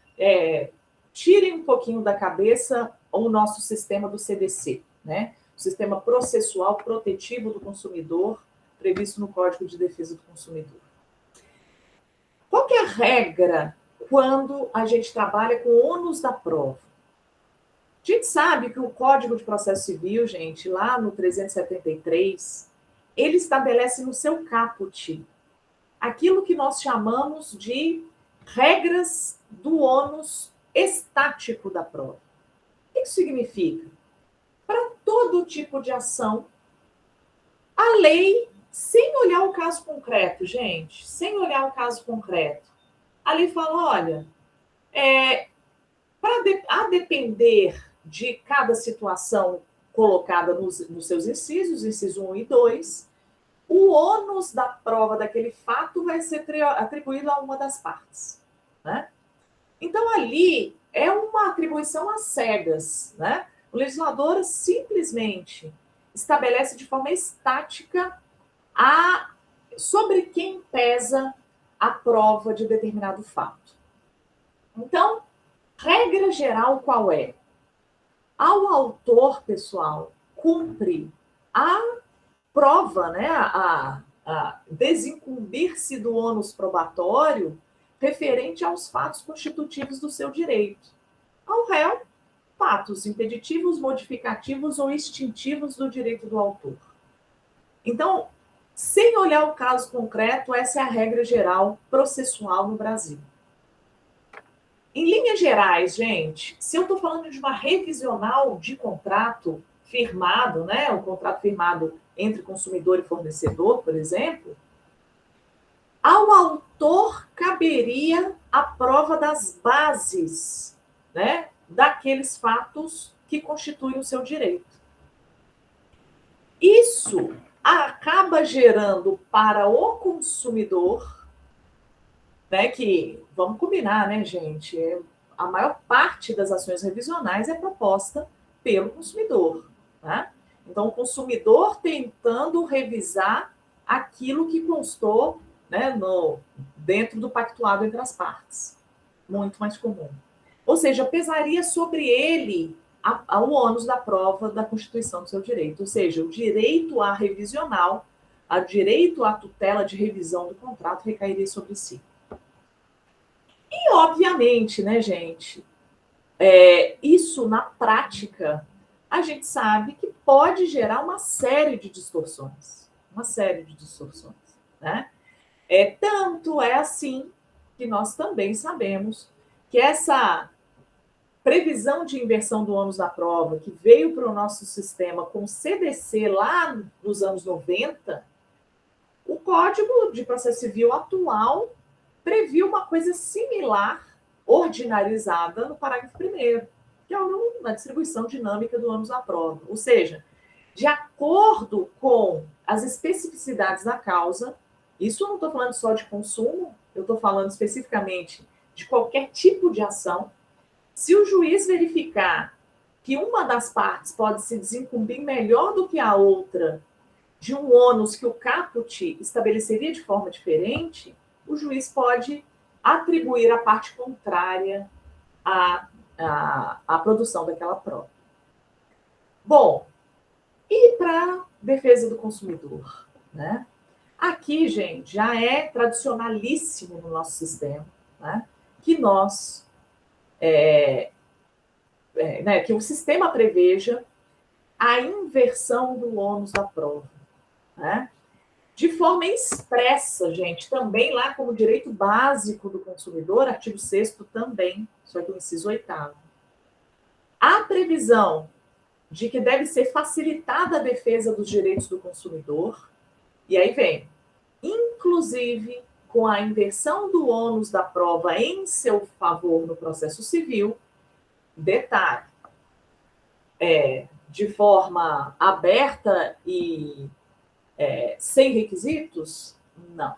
Tirem um pouquinho da cabeça o nosso sistema do CDC, né? O Sistema Processual Protetivo do Consumidor, previsto no Código de Defesa do Consumidor. Qual que é a regra quando a gente trabalha com ônus da prova? A gente sabe que o Código de Processo Civil, gente, lá no 373, ele estabelece no seu caput aquilo que nós chamamos de regras do ônus estático da prova. O que isso significa? Para todo tipo de ação, a lei, sem olhar o caso concreto, gente, sem olhar o caso concreto, a lei fala, olha, a depender de cada situação colocada nos seus incisos, inciso 1 e 2, o ônus da prova daquele fato vai ser atribuído a uma das partes, né? Então, ali é uma atribuição às cegas, né? O legislador simplesmente estabelece de forma estática sobre quem pesa a prova de determinado fato. Então, regra geral qual é? Ao autor, pessoal, cumpre a prova, né, a desincumbir-se do ônus probatório referente aos fatos constitutivos do seu direito. Ao réu, fatos impeditivos, modificativos ou extintivos do direito do autor. Então, sem olhar o caso concreto, essa é a regra geral processual no Brasil. Em linhas gerais, gente, se eu estou falando de uma revisional de contrato firmado, né, um contrato firmado entre consumidor e fornecedor, por exemplo, ao autor caberia a prova das bases, né, daqueles fatos que constituem o seu direito. Isso acaba gerando para o consumidor, né, que, vamos combinar, né, gente, a maior parte das ações revisionais é proposta pelo consumidor, né? Então, o consumidor tentando revisar aquilo que constou, né, dentro do pactuado entre as partes. Muito mais comum. Ou seja, pesaria sobre ele o ônus da prova da constituição do seu direito. Ou seja, o direito à revisional, o direito à tutela de revisão do contrato recairia sobre si. E, obviamente, né, gente, isso na prática, a gente sabe que pode gerar uma série de distorções. Uma série de distorções, né? Tanto é assim que nós também sabemos que essa previsão de inversão do ônus da prova, que veio para o nosso sistema com o CDC lá nos anos 90, o Código de Processo Civil atual previu uma coisa similar, ordinarizada, no parágrafo 1º, que é a distribuição dinâmica do ônus da prova. Ou seja, de acordo com as especificidades da causa, isso eu não estou falando só de consumo, eu estou falando especificamente de qualquer tipo de ação. Se o juiz verificar que uma das partes pode se desincumbir melhor do que a outra de um ônus que o caput estabeleceria de forma diferente, o juiz pode atribuir à parte contrária a produção daquela prova. Bom, e para defesa do consumidor, né? Aqui, gente, já é tradicionalíssimo no nosso sistema, né, que nós, né, que o sistema preveja a inversão do ônus da prova, né? De forma expressa, gente, também lá como direito básico do consumidor, artigo 6º também, só que o inciso 8º. A previsão de que deve ser facilitada a defesa dos direitos do consumidor, e aí vem, inclusive com a inversão do ônus da prova em seu favor no processo civil, detalhe, de forma aberta e sem requisitos? Não,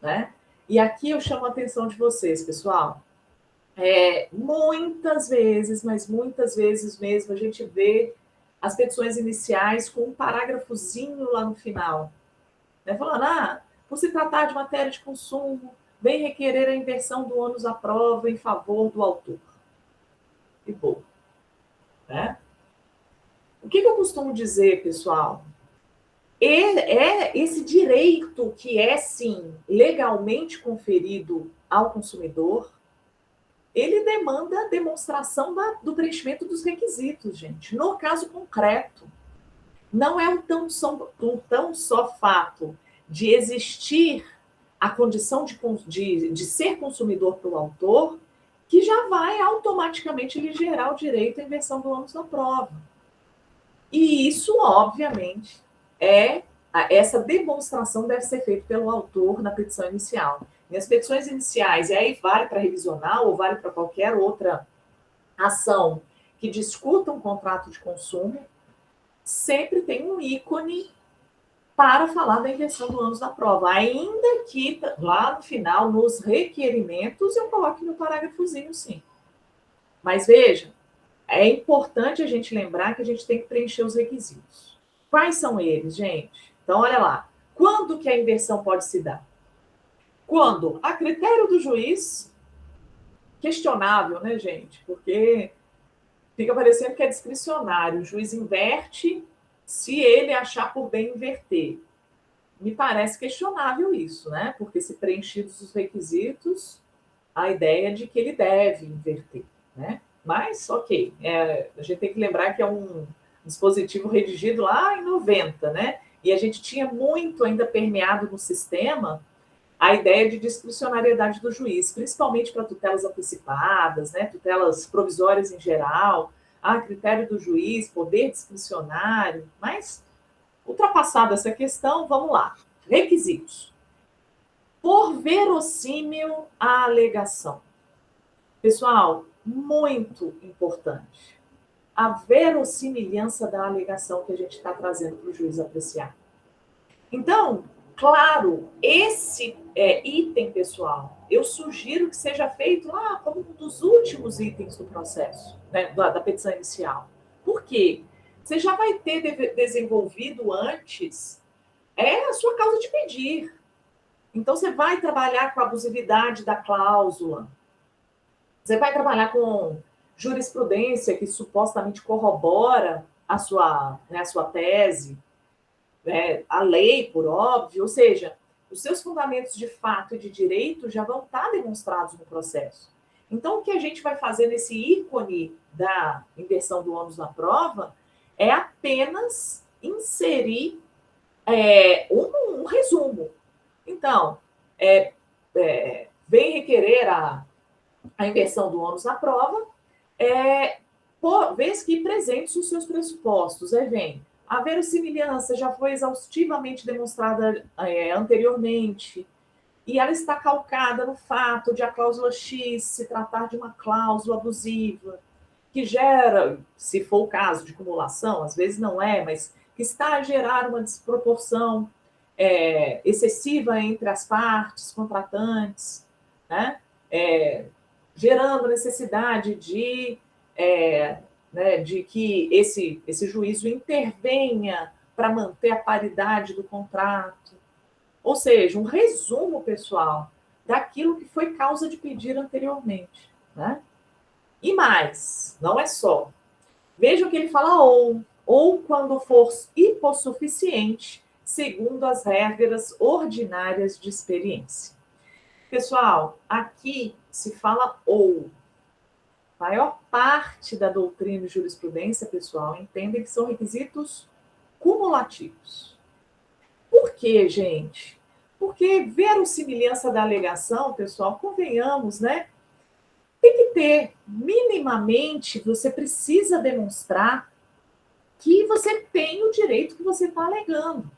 né? E aqui eu chamo a atenção de vocês, pessoal. Muitas vezes, mas muitas vezes mesmo, a gente vê as petições iniciais com um parágrafozinho lá no final, né? Falando, por se tratar de matéria de consumo, vem requerer a inversão do ônus à prova em favor do autor. E boa, né? O que eu costumo dizer, pessoal? É esse direito que é, sim, legalmente conferido ao consumidor, ele demanda a demonstração do preenchimento dos requisitos, gente. No caso concreto, não é um tão só fato de existir a condição de ser consumidor pelo autor, que já vai automaticamente lhe gerar o direito à inversão do ônus da prova. E isso, obviamente, essa demonstração deve ser feita pelo autor na petição inicial. E as petições iniciais, e aí vale para revisional ou vale para qualquer outra ação que discuta um contrato de consumo, sempre tem um ícone para falar da inversão do ônus da prova, ainda que lá no final, nos requerimentos, eu coloque no parágrafozinho, sim. Mas veja, é importante a gente lembrar que a gente tem que preencher os requisitos. Quais são eles, gente? Então, olha lá. Quando que a inversão pode se dar? Quando, a critério do juiz, questionável, né, gente? Porque fica parecendo que é discricionário. O juiz inverte se ele achar por bem inverter. Me parece questionável isso, né? Porque se preenchidos os requisitos, a ideia é de que ele deve inverter, né? Mas, ok, a gente tem que lembrar que é um dispositivo redigido lá em 90, né? E a gente tinha muito ainda permeado no sistema a ideia de discricionariedade do juiz, principalmente para tutelas antecipadas, né? Tutelas provisórias em geral, critério do juiz, poder discricionário, mas ultrapassada essa questão, vamos lá. Requisitos. Por verossímil a alegação. Pessoal, muito importante. A verossimilhança da alegação que a gente está trazendo para o juiz apreciar. Então, claro, esse item, pessoal, eu sugiro que seja feito lá como um dos últimos itens do processo, né, da petição inicial. Por quê? Você já vai ter desenvolvido antes a sua causa de pedir. Então, você vai trabalhar com a abusividade da cláusula, você vai trabalhar com jurisprudência que supostamente corrobora a sua tese, né, a lei, por óbvio, ou seja, os seus fundamentos de fato e de direito já vão estar demonstrados no processo. Então, o que a gente vai fazer nesse ícone da inversão do ônus na prova é apenas inserir um resumo. Então, vem requerer a inversão do ônus na prova, por vez que presentes os seus pressupostos. Aí vem, a verossimilhança já foi exaustivamente demonstrada anteriormente, e ela está calcada no fato de a cláusula X se tratar de uma cláusula abusiva, que gera, se for o caso de cumulação, às vezes não é, mas que está a gerar uma desproporção excessiva entre as partes contratantes, né? Gerando necessidade de que esse juízo intervenha para manter a paridade do contrato. Ou seja, um resumo, pessoal, daquilo que foi causa de pedir anteriormente, né? E mais, não é só. Veja o que ele fala ou quando for hipossuficiente, segundo as regras ordinárias de experiência. Pessoal, aqui se fala ou. A maior parte da doutrina e jurisprudência, pessoal, entendem que são requisitos cumulativos. Por quê, gente? Porque verossimilhança da alegação, pessoal, convenhamos, né? Tem que ter, minimamente, você precisa demonstrar que você tem o direito que você está alegando.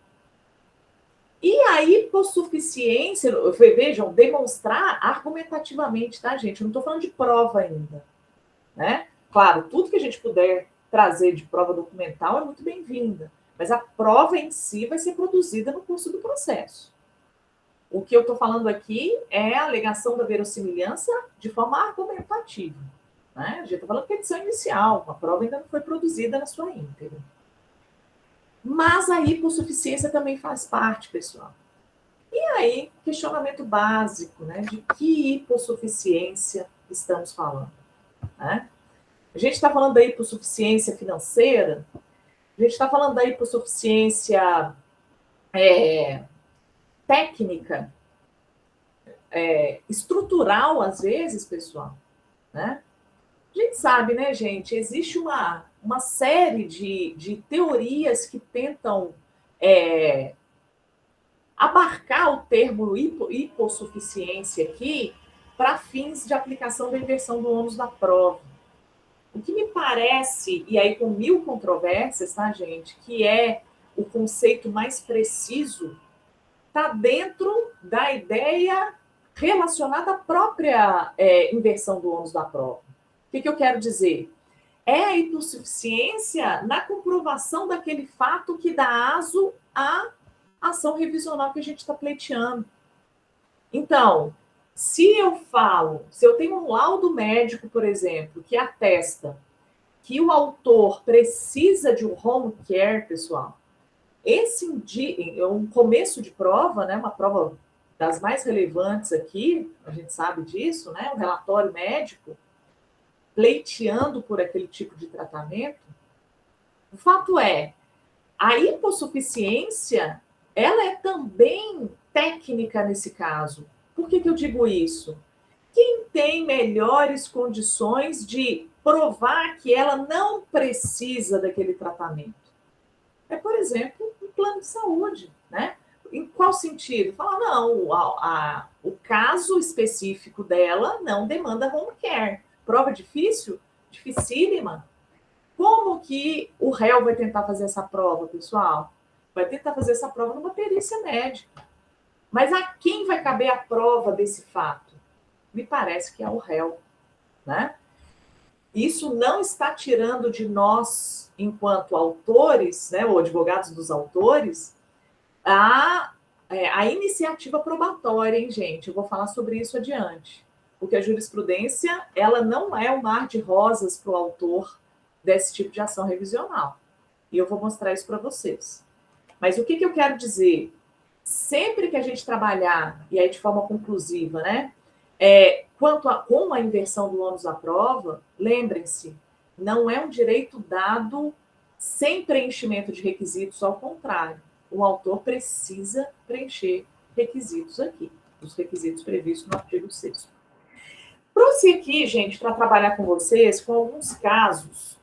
E a hipossuficiência, vejam, demonstrar argumentativamente, tá, gente? Eu não estou falando de prova ainda, né? Claro, tudo que a gente puder trazer de prova documental é muito bem-vinda, mas a prova em si vai ser produzida no curso do processo. O que eu estou falando aqui é a alegação da verossimilhança de forma argumentativa, né? A gente está falando que é edição inicial, a prova ainda não foi produzida na sua íntegra. Mas a hipossuficiência também faz parte, pessoal. E aí, questionamento básico, né? De que hipossuficiência estamos falando, né? A gente está falando da hipossuficiência financeira, a gente está falando da hipossuficiência técnica, estrutural, às vezes, pessoal, né? A gente sabe, né, gente, existe uma série de teorias que tentam abarcar o termo hipossuficiência aqui para fins de aplicação da inversão do ônus da prova. O que me parece, e aí com mil controvérsias, tá, gente, que é o conceito mais preciso, está dentro da ideia relacionada à própria inversão do ônus da prova. O que eu quero dizer? É a hipossuficiência na comprovação daquele fato que dá aso à ação revisional que a gente está pleiteando. Então, se eu tenho um laudo médico, por exemplo, que atesta que o autor precisa de um home care, pessoal, esse é um começo de prova, né, uma prova das mais relevantes aqui, a gente sabe disso, né, um relatório médico pleiteando por aquele tipo de tratamento. O fato é, a hipossuficiência, ela é também técnica nesse caso. Por que eu digo isso? Quem tem melhores condições de provar que ela não precisa daquele tratamento? É, por exemplo, um plano de saúde, né? Em qual sentido? Falar, não, o caso específico dela não demanda home care. Prova difícil? Dificílima. Como que o réu vai tentar fazer essa prova, pessoal? Vai tentar fazer essa prova numa perícia médica. Mas a quem vai caber a prova desse fato? Me parece que é o réu, né? Isso não está tirando de nós, enquanto autores, né, ou advogados dos autores, a iniciativa probatória, hein, gente? Eu vou falar sobre isso adiante. Porque a jurisprudência, ela não é um mar de rosas para o autor desse tipo de ação revisional. E eu vou mostrar isso para vocês. Mas o que eu quero dizer? Sempre que a gente trabalhar, e aí de forma conclusiva, né? Com a inversão do ônus da prova, lembrem-se, não é um direito dado sem preenchimento de requisitos, ao contrário. O autor precisa preencher requisitos aqui, os requisitos previstos no artigo 6º. Trouxe aqui, gente, para trabalhar com vocês, com alguns casos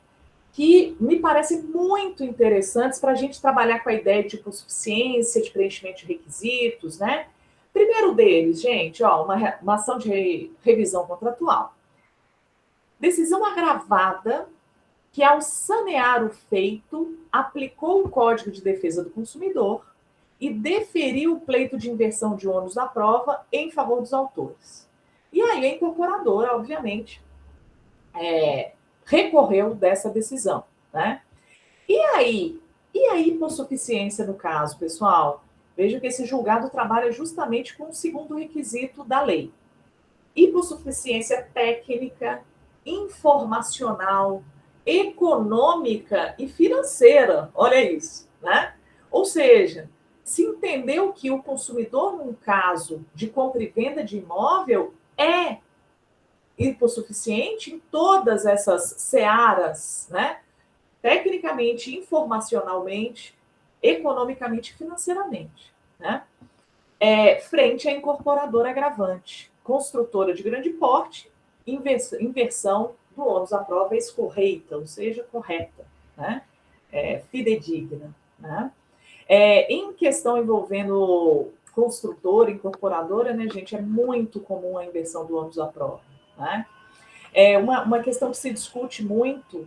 que me parecem muito interessantes para a gente trabalhar com a ideia de hipossuficiência, de preenchimento de requisitos, né? Primeiro deles, gente, ó, uma ação de revisão contratual. Decisão agravada que, ao sanear o feito, aplicou o Código de Defesa do Consumidor e deferiu o pleito de inversão de ônus da prova em favor dos autores. E aí a incorporadora, obviamente, recorreu dessa decisão, né? E a hipossuficiência no caso, pessoal? Veja que esse julgado trabalha justamente com o segundo requisito da lei. Hipossuficiência técnica, informacional, econômica e financeira. Olha isso, né? Ou seja, se entendeu que o consumidor, num caso de compra e venda de imóvel, é hipossuficiente em todas essas searas, né? Tecnicamente, informacionalmente, economicamente e financeiramente, né? Frente à incorporadora agravante, construtora de grande porte, inversão do ônus da prova escorreita, ou seja, correta, né? Fidedigna, né? Em questão envolvendo construtora, incorporadora, né, gente, é muito comum a inversão do ônus da prova, né? Uma questão que se discute muito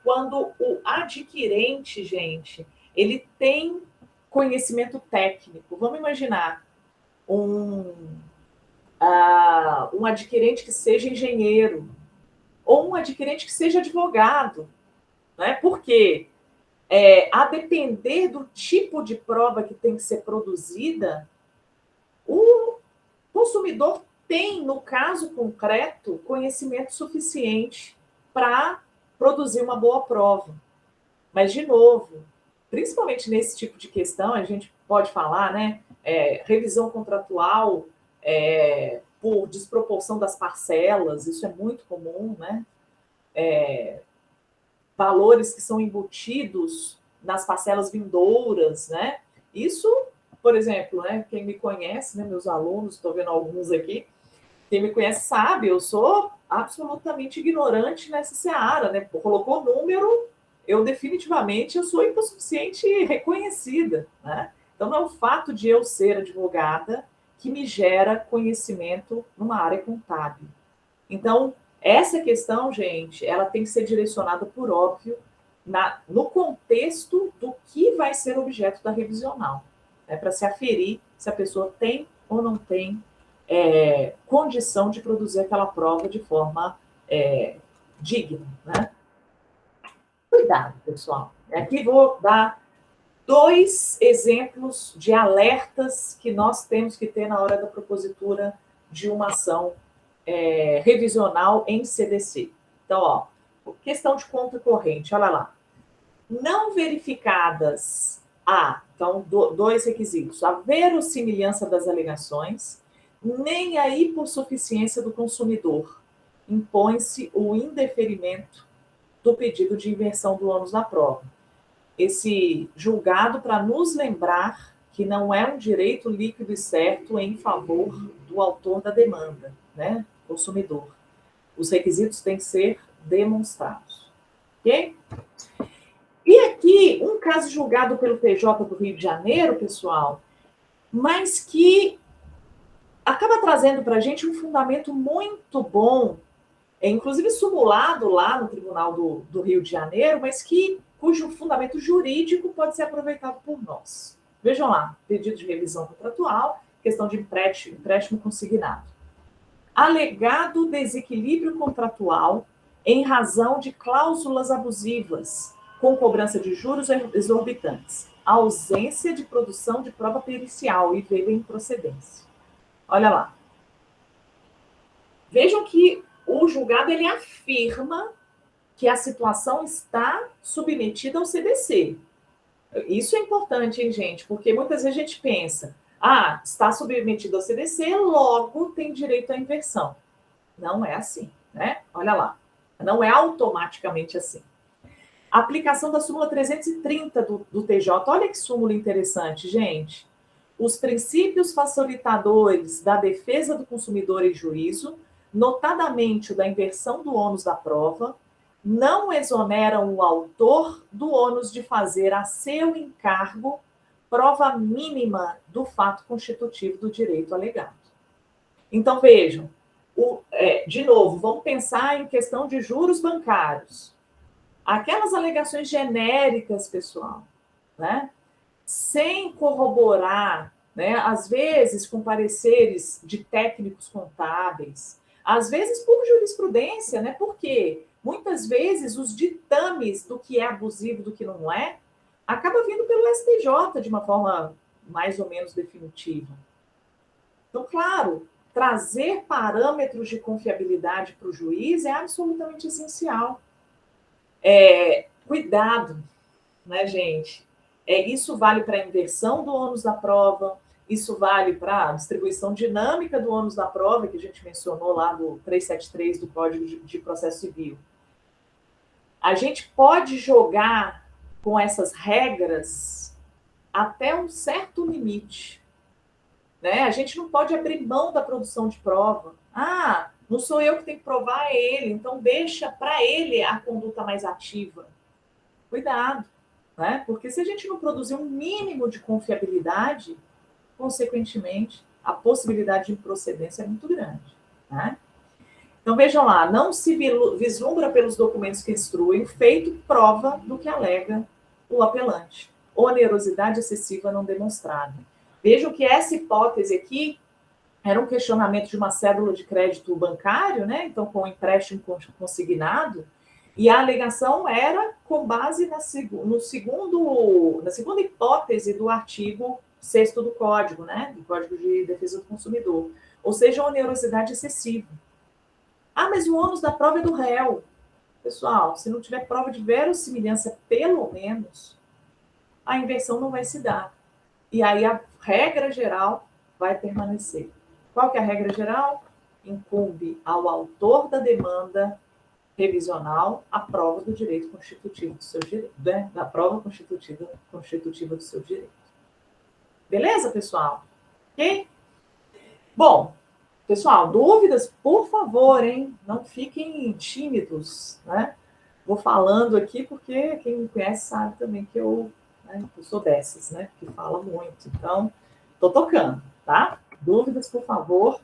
quando o adquirente, gente, ele tem conhecimento técnico. Vamos imaginar um adquirente que seja engenheiro, ou um adquirente que seja advogado, né? Porque, a depender do tipo de prova que tem que ser produzida, o consumidor tem, no caso concreto, conhecimento suficiente para produzir uma boa prova. Mas, de novo, principalmente nesse tipo de questão, a gente pode falar, né? Revisão contratual por desproporção das parcelas, isso é muito comum, né? Valores que são embutidos nas parcelas vindouras, né? Isso, por exemplo, né? Quem me conhece, né? Meus alunos, estou vendo alguns aqui, quem me conhece sabe, eu sou absolutamente ignorante nessa seara, né? Colocou número, eu definitivamente eu sou hipossuficiente reconhecida, né? Então, não é o fato de eu ser advogada que me gera conhecimento numa área contábil. Então, essa questão, gente, ela tem que ser direcionada, por óbvio, no contexto do que vai ser objeto da revisional, né? Para se aferir se a pessoa tem ou não tem condição de produzir aquela prova de forma digna, né? Cuidado, pessoal. Aqui vou dar 2 exemplos de alertas que nós temos que ter na hora da propositura de uma ação revisional em CDC. Então, questão de conta corrente, olha lá. Não verificadas então, 2 requisitos: a verossimilhança das alegações, nem a hipossuficiência do consumidor. Impõe-se o indeferimento do pedido de inversão do ônus da prova. Esse julgado para nos lembrar que não é um direito líquido e certo em favor do autor da demanda, né? Consumidor. Os requisitos têm que ser demonstrados. Ok? E aqui, um caso julgado pelo TJ do Rio de Janeiro, pessoal, mas que acaba trazendo para a gente um fundamento muito bom, inclusive simulado lá no Tribunal do Rio de Janeiro, mas cujo fundamento jurídico pode ser aproveitado por nós. Vejam lá, pedido de revisão contratual, questão de empréstimo consignado. Alegado desequilíbrio contratual em razão de cláusulas abusivas, com cobrança de juros exorbitantes, ausência de produção de prova pericial e veio em procedência. Olha lá. Vejam que o julgado ele afirma que a situação está submetida ao CDC. Isso é importante, hein, gente? Porque muitas vezes a gente pensa, está submetido ao CDC, logo tem direito à inversão. Não é assim, né? Olha lá. Não é automaticamente assim. Aplicação da súmula 330 do TJ. Olha que súmula interessante, gente. Os princípios facilitadores da defesa do consumidor em juízo, notadamente o da inversão do ônus da prova, não exoneram o autor do ônus de fazer a seu encargo prova mínima do fato constitutivo do direito alegado. Então, vejam, de novo, vamos pensar em questão de juros bancários. Aquelas alegações genéricas, pessoal, né? Sem corroborar, né? Às vezes com pareceres de técnicos contábeis, às vezes por jurisprudência, né? Porque muitas vezes os ditames do que é abusivo, do que não é, acaba vindo pelo STJ de uma forma mais ou menos definitiva. Então, claro, trazer parâmetros de confiabilidade para o juiz é absolutamente essencial. Cuidado, né, gente? Isso vale para a inversão do ônus da prova, isso vale para a distribuição dinâmica do ônus da prova, que a gente mencionou lá do 373 do Código de Processo Civil. A gente pode jogar com essas regras até um certo limite, né? A gente não pode abrir mão da produção de prova. Não sou eu que tenho que provar, é ele, então deixa para ele a conduta mais ativa. Cuidado, né? Porque se a gente não produzir um mínimo de confiabilidade, consequentemente, a possibilidade de improcedência é muito grande, né? Então, vejam lá, não se vislumbra pelos documentos que instruem o feito prova do que alega o apelante. onerosidade excessiva não demonstrada. Vejam que essa hipótese aqui era um questionamento de uma cédula de crédito bancário, né? Então, com empréstimo consignado, e a alegação era com base na segunda hipótese do artigo 6º do Código, né? Do Código de Defesa do Consumidor. Ou seja, onerosidade excessiva. Ah, mas o ônus da prova é do réu. Pessoal, se não tiver prova de verossimilhança, pelo menos, a inversão não vai se dar. E aí a regra geral vai permanecer. Qual que é a regra geral? Incumbe ao autor da demanda revisional a prova do direito constitutivo do seu direito, né? Da prova constitutiva do seu direito. Beleza, pessoal? Ok? Bom, pessoal, dúvidas, por favor, hein? Não fiquem tímidos, né? Vou falando aqui porque quem me conhece sabe também que eu sou dessas, né? Que fala muito. Então, tô tocando, tá? Dúvidas, por favor,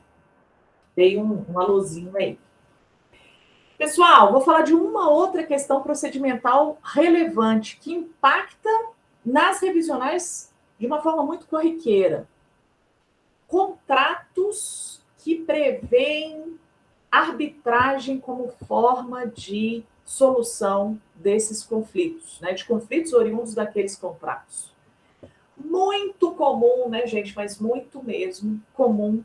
dei um alôzinho aí. Pessoal, vou falar de uma outra questão procedimental relevante que impacta nas revisionais de uma forma muito corriqueira. Contratos que prevêem arbitragem como forma de solução desses conflitos, né? De conflitos oriundos daqueles contratos. Muito comum, né, gente? Mas muito mesmo comum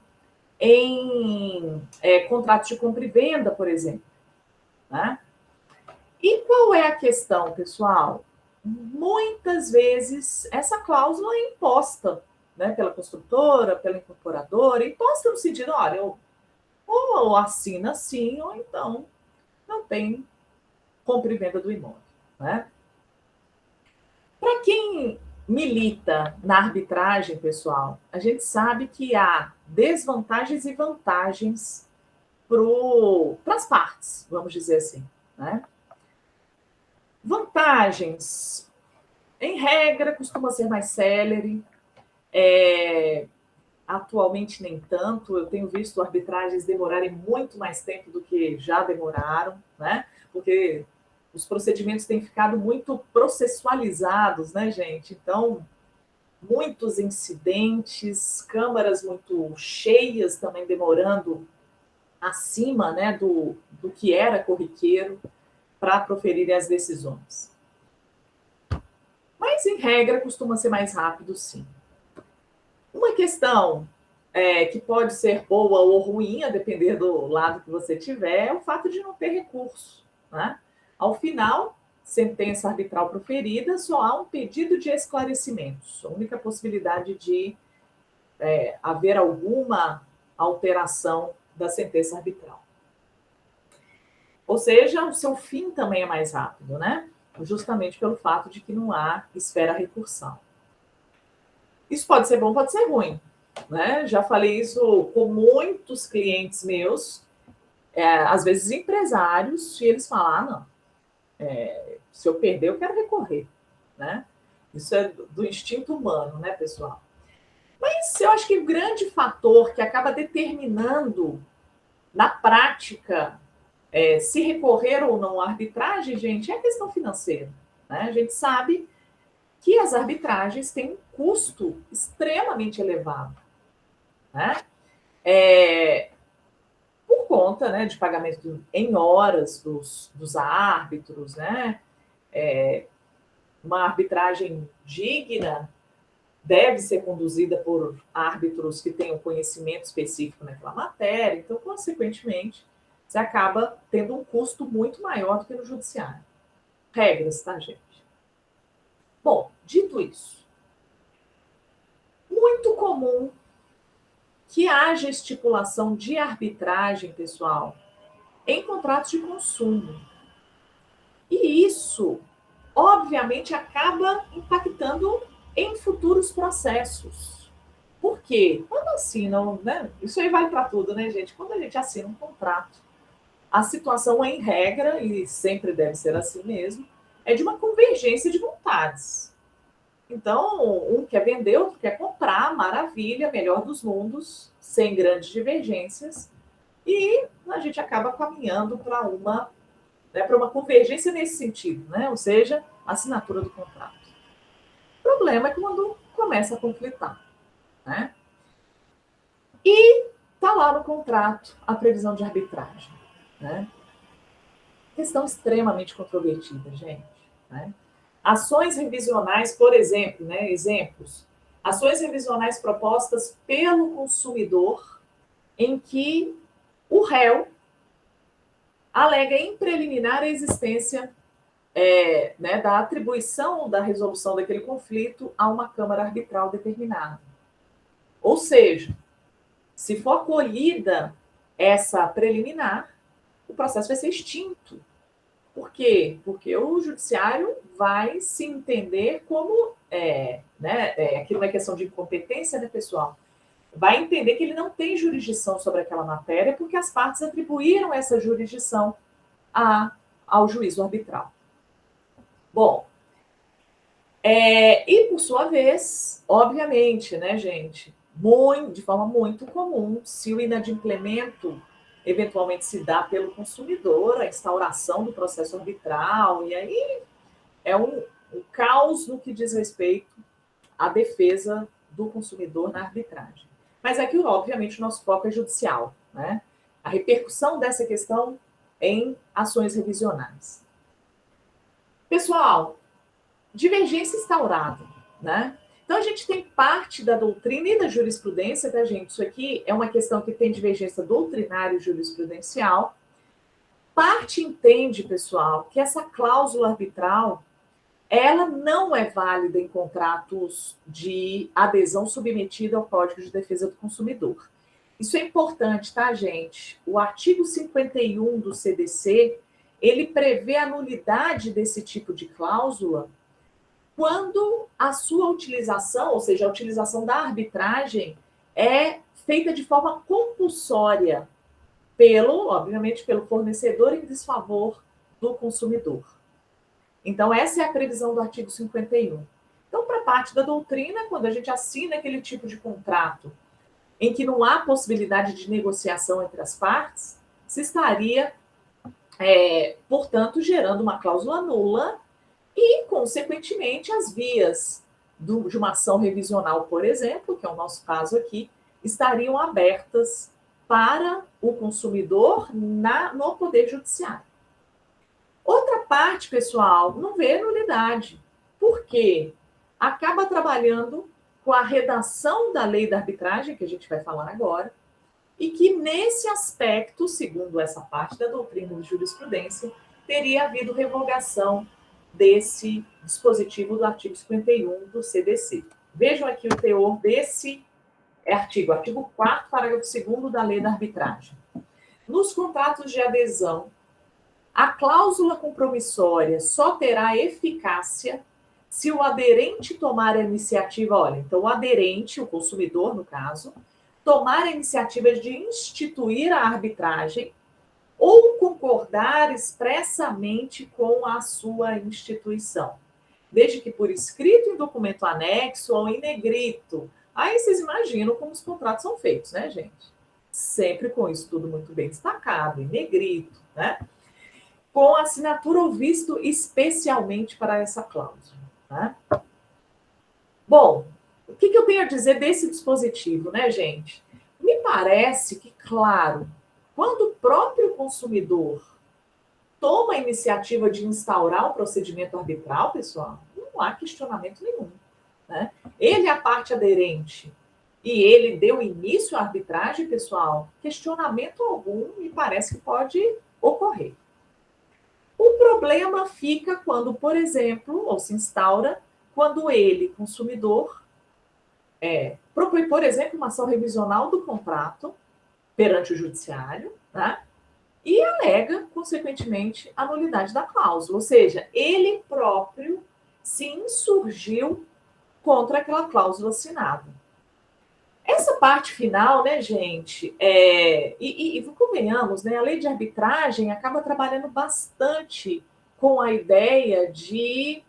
em contratos de compra e venda, por exemplo. Né? E qual é a questão, pessoal? Muitas vezes essa cláusula é imposta, né, pela construtora, pela incorporadora, imposta no sentido, olha, ou assina assim, ou então não tem compra e venda do imóvel. Né? Para quem milita na arbitragem, pessoal, a gente sabe que há desvantagens e vantagens para as partes, vamos dizer assim. Né? Vantagens, em regra, costuma ser mais célere. Atualmente, nem tanto. Eu tenho visto arbitragens demorarem muito mais tempo do que já demoraram, né? Porque os procedimentos têm ficado muito processualizados, né, gente? Então, muitos incidentes, câmaras muito cheias também demorando acima, né, do que era corriqueiro para proferirem as decisões. Mas, em regra, costuma ser mais rápido, sim. Uma questão que pode ser boa ou ruim, a depender do lado que você tiver, é o fato de não ter recurso. Né? Ao final, sentença arbitral proferida, só há um pedido de esclarecimentos. A única possibilidade de haver alguma alteração da sentença arbitral. Ou seja, o seu fim também é mais rápido, né? Justamente pelo fato de que não há esfera recursal. Isso pode ser bom, pode ser ruim. Né? Já falei isso com muitos clientes meus, às vezes empresários, e eles falam, não, se eu perder, eu quero recorrer. Né? Isso é do instinto humano, né, pessoal? Mas eu acho que o grande fator que acaba determinando, na prática, se recorrer ou não à arbitragem, gente, é a questão financeira. Né? A gente sabe que as arbitragens têm um custo extremamente elevado. Né? Por conta, né, de pagamento em horas dos árbitros, né? Uma arbitragem digna deve ser conduzida por árbitros que tenham conhecimento específico naquela matéria, então, consequentemente, você acaba tendo um custo muito maior do que no judiciário. Regras, tá, gente? Bom, dito isso, muito comum que haja estipulação de arbitragem, pessoal, em contratos de consumo. E isso, obviamente, acaba impactando em futuros processos. Por quê? Quando assinam, né? Isso aí vale para tudo, né, gente? Quando a gente assina um contrato, a situação em regra, e sempre deve ser assim mesmo, é de uma convergência de vontades. Então, um quer vender, outro quer comprar, maravilha, melhor dos mundos, sem grandes divergências, e a gente acaba caminhando para uma convergência nesse sentido, né? Ou seja, assinatura do contrato. O problema é quando começa a conflitar, né? E está lá no contrato a previsão de arbitragem, né? Questão extremamente controvertida, gente, né? Ações revisionais, por exemplo, né? Exemplos. Ações revisionais propostas pelo consumidor em que o réu alega em preliminar a existência né, da atribuição da resolução daquele conflito a uma Câmara Arbitral determinada. Ou seja, se for acolhida essa preliminar, o processo vai ser extinto. Por quê? Porque o judiciário vai se entender como, aquilo não é questão de incompetência, né, pessoal? Vai entender que ele não tem jurisdição sobre aquela matéria porque as partes atribuíram essa jurisdição ao juízo arbitral. Bom, e por sua vez, obviamente, né, gente, de forma muito comum, se o inadimplemento eventualmente se dá pelo consumidor, a instauração do processo arbitral, e aí é um caos no que diz respeito à defesa do consumidor na arbitragem. Mas aqui, obviamente, o nosso foco é judicial, né? A repercussão dessa questão em ações revisionais. Pessoal, divergência instaurada, né? Então, a gente tem parte da doutrina e da jurisprudência, tá, gente? Isso aqui é uma questão que tem divergência doutrinária e jurisprudencial. Parte entende, pessoal, que essa cláusula arbitral, ela não é válida em contratos de adesão submetida ao Código de Defesa do Consumidor. Isso é importante, tá, gente? O artigo 51 do CDC, ele prevê a nulidade desse tipo de cláusula quando a sua utilização, ou seja, a utilização da arbitragem, é feita de forma compulsória obviamente, pelo fornecedor em desfavor do consumidor. Então, essa é a previsão do artigo 51. Então, para parte da doutrina, quando a gente assina aquele tipo de contrato em que não há possibilidade de negociação entre as partes, se estaria, portanto, gerando uma cláusula nula e, consequentemente, as vias de uma ação revisional, por exemplo, que é o nosso caso aqui, estariam abertas para o consumidor no Poder Judiciário. Outra parte, pessoal, não vê nulidade. Por quê? Acaba trabalhando com a redação da lei da arbitragem, que a gente vai falar agora, e que, nesse aspecto, segundo essa parte da doutrina de jurisprudência, teria havido revogação desse dispositivo do artigo 51 do CDC. Vejam aqui o teor desse artigo 4º, parágrafo 2º da lei da arbitragem. Nos contratos de adesão, a cláusula compromissória só terá eficácia se o aderente tomar a iniciativa, então o aderente, o consumidor no caso, tomar a iniciativa de instituir a arbitragem ou concordar expressamente com a sua instituição, desde que por escrito em documento anexo ou em negrito. Aí vocês imaginam como os contratos são feitos, né, gente? Sempre com isso tudo muito bem destacado, em negrito, né? Com assinatura ou visto especialmente para essa cláusula, né? Bom, o que eu tenho a dizer desse dispositivo, né, gente? Me parece que, claro, quando o próprio consumidor toma a iniciativa de instaurar o procedimento arbitral, pessoal, não há questionamento nenhum, né? Ele é a parte aderente e ele deu início à arbitragem, pessoal, questionamento algum me parece que pode ocorrer. O problema fica quando, por exemplo, ou se instaura, quando ele, consumidor, propõe, por exemplo, uma ação revisional do contrato perante o judiciário, né? E alega, consequentemente, a nulidade da cláusula. Ou seja, ele próprio se insurgiu contra aquela cláusula assinada. Essa parte final, né, gente, e convenhamos, né, a lei de arbitragem acaba trabalhando bastante com a ideia de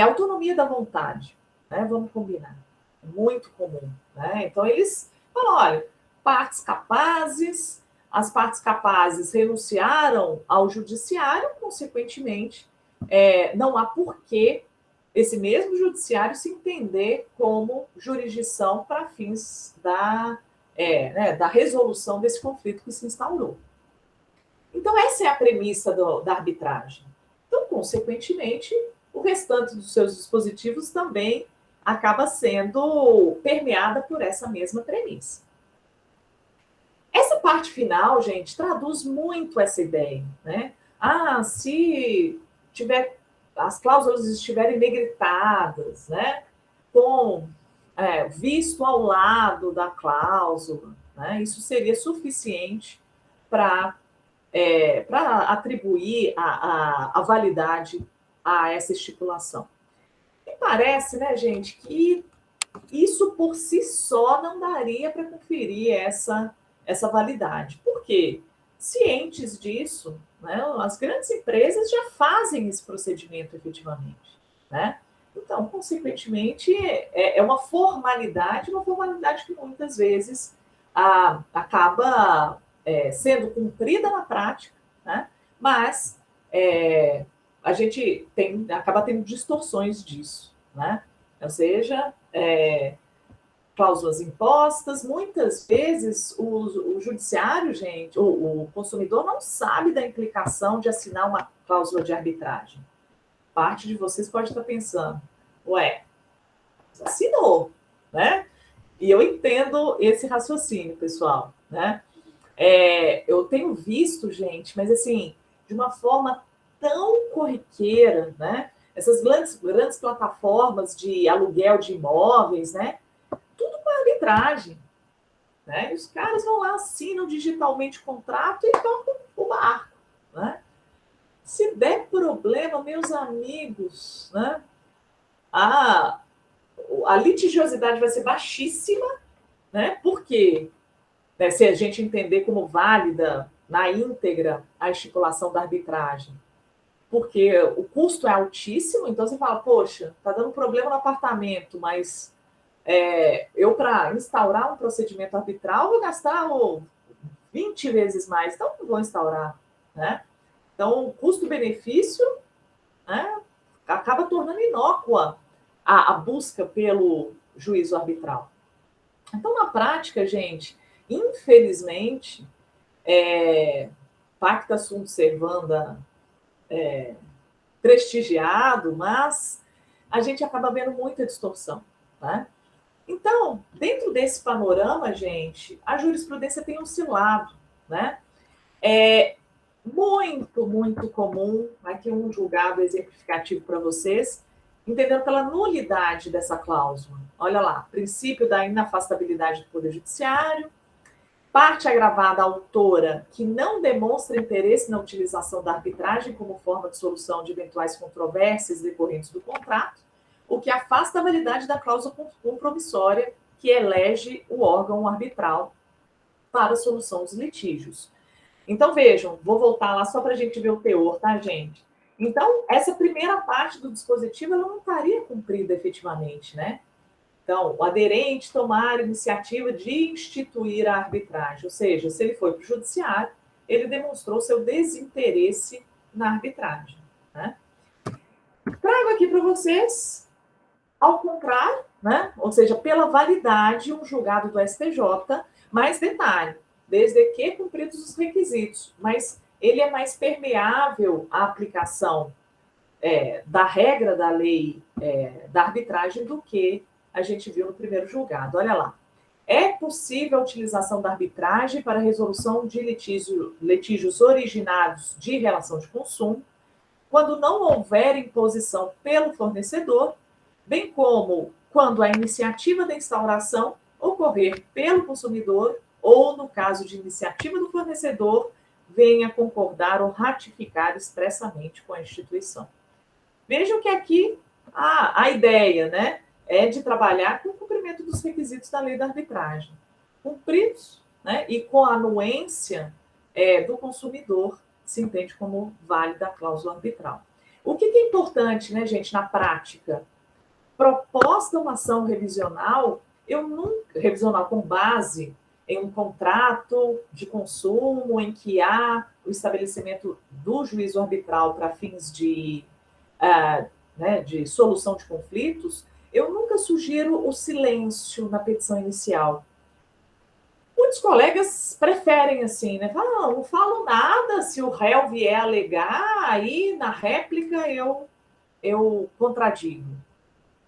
autonomia da vontade, né? Vamos combinar. Muito comum, né? Então, eles falam, olha, as partes capazes renunciaram ao judiciário, consequentemente, não há porquê esse mesmo judiciário se entender como jurisdição para fins da resolução desse conflito que se instaurou. Então, essa é a premissa da arbitragem. Então, consequentemente, o restante dos seus dispositivos também acaba sendo permeada por essa mesma premissa. Essa parte final, gente, traduz muito essa ideia, né? Se tiver as cláusulas estiverem negritadas, né? Com visto ao lado da cláusula, né? Isso seria suficiente para atribuir a validade a essa estipulação. Me parece, né, gente, que isso por si só não daria para conferir essa validade. Por quê? Cientes disso, né, as grandes empresas já fazem esse procedimento efetivamente, né? Então, consequentemente, é uma formalidade que muitas vezes acaba sendo cumprida na prática, né? Mas a gente acaba tendo distorções disso, né? Ou seja, cláusulas impostas, muitas vezes o judiciário, gente, o consumidor não sabe da implicação de assinar uma cláusula de arbitragem. Parte de vocês pode estar pensando, assinou, né? E eu entendo esse raciocínio, pessoal, né? Eu tenho visto, gente, mas assim, de uma forma tão corriqueira, né? Essas grandes plataformas de aluguel de imóveis, né? Tudo com arbitragem, né? E os caras vão lá, assinam digitalmente o contrato e tocam o barco, né? Se der problema, meus amigos, né? A litigiosidade vai ser baixíssima, né? Por quê? Se a gente entender como válida na íntegra a estipulação da arbitragem. Porque o custo é altíssimo, então você fala, poxa, está dando problema no apartamento, mas eu, para instaurar um procedimento arbitral, vou gastar 20 vezes mais, então não vou instaurar, né? Então, o custo-benefício, né, acaba tornando inócua a busca pelo juízo arbitral. Então, na prática, gente, infelizmente, pacta sunt servanda prestigiado, mas a gente acaba vendo muita distorção, né? Então, dentro desse panorama, gente, a jurisprudência tem oscilado, né? É muito, muito comum, aqui um julgado exemplificativo para vocês, entendendo pela nulidade dessa cláusula. Olha lá, princípio da inafastabilidade do Poder Judiciário, parte agravada autora que não demonstra interesse na utilização da arbitragem como forma de solução de eventuais controvérsias decorrentes do contrato, o que afasta a validade da cláusula compromissória que elege o órgão arbitral para a solução dos litígios. Então, vejam, vou voltar lá só para a gente ver o teor, tá, gente? Então, essa primeira parte do dispositivo, ela não estaria cumprida efetivamente, né? Então, o aderente tomar a iniciativa de instituir a arbitragem, ou seja, se ele foi para o judiciário, ele demonstrou seu desinteresse na arbitragem, né? Trago aqui para vocês, ao contrário, né? Ou seja, pela validade, um julgado do STJ, mais detalhe, desde que cumpridos os requisitos, mas ele é mais permeável à aplicação da regra da lei da arbitragem do que a gente viu no primeiro julgado. Olha lá. É possível a utilização da arbitragem para a resolução de litígios originados de relação de consumo, quando não houver imposição pelo fornecedor, bem como quando a iniciativa da instauração ocorrer pelo consumidor ou, no caso de iniciativa do fornecedor, venha concordar ou ratificar expressamente com a instituição. Vejam que aqui a ideia, né, é de trabalhar com o cumprimento dos requisitos da lei da arbitragem. Cumpridos, né, e com a anuência do consumidor, se entende como válida a cláusula arbitral. O que é importante, né, gente, na prática? Proposta uma ação revisional, revisional com base em um contrato de consumo em que há o estabelecimento do juízo arbitral para fins de né, de solução de conflitos, eu nunca sugiro o silêncio na petição inicial. Muitos colegas preferem assim, né? Falam, não falo nada, se o réu vier alegar, aí na réplica eu contradigo.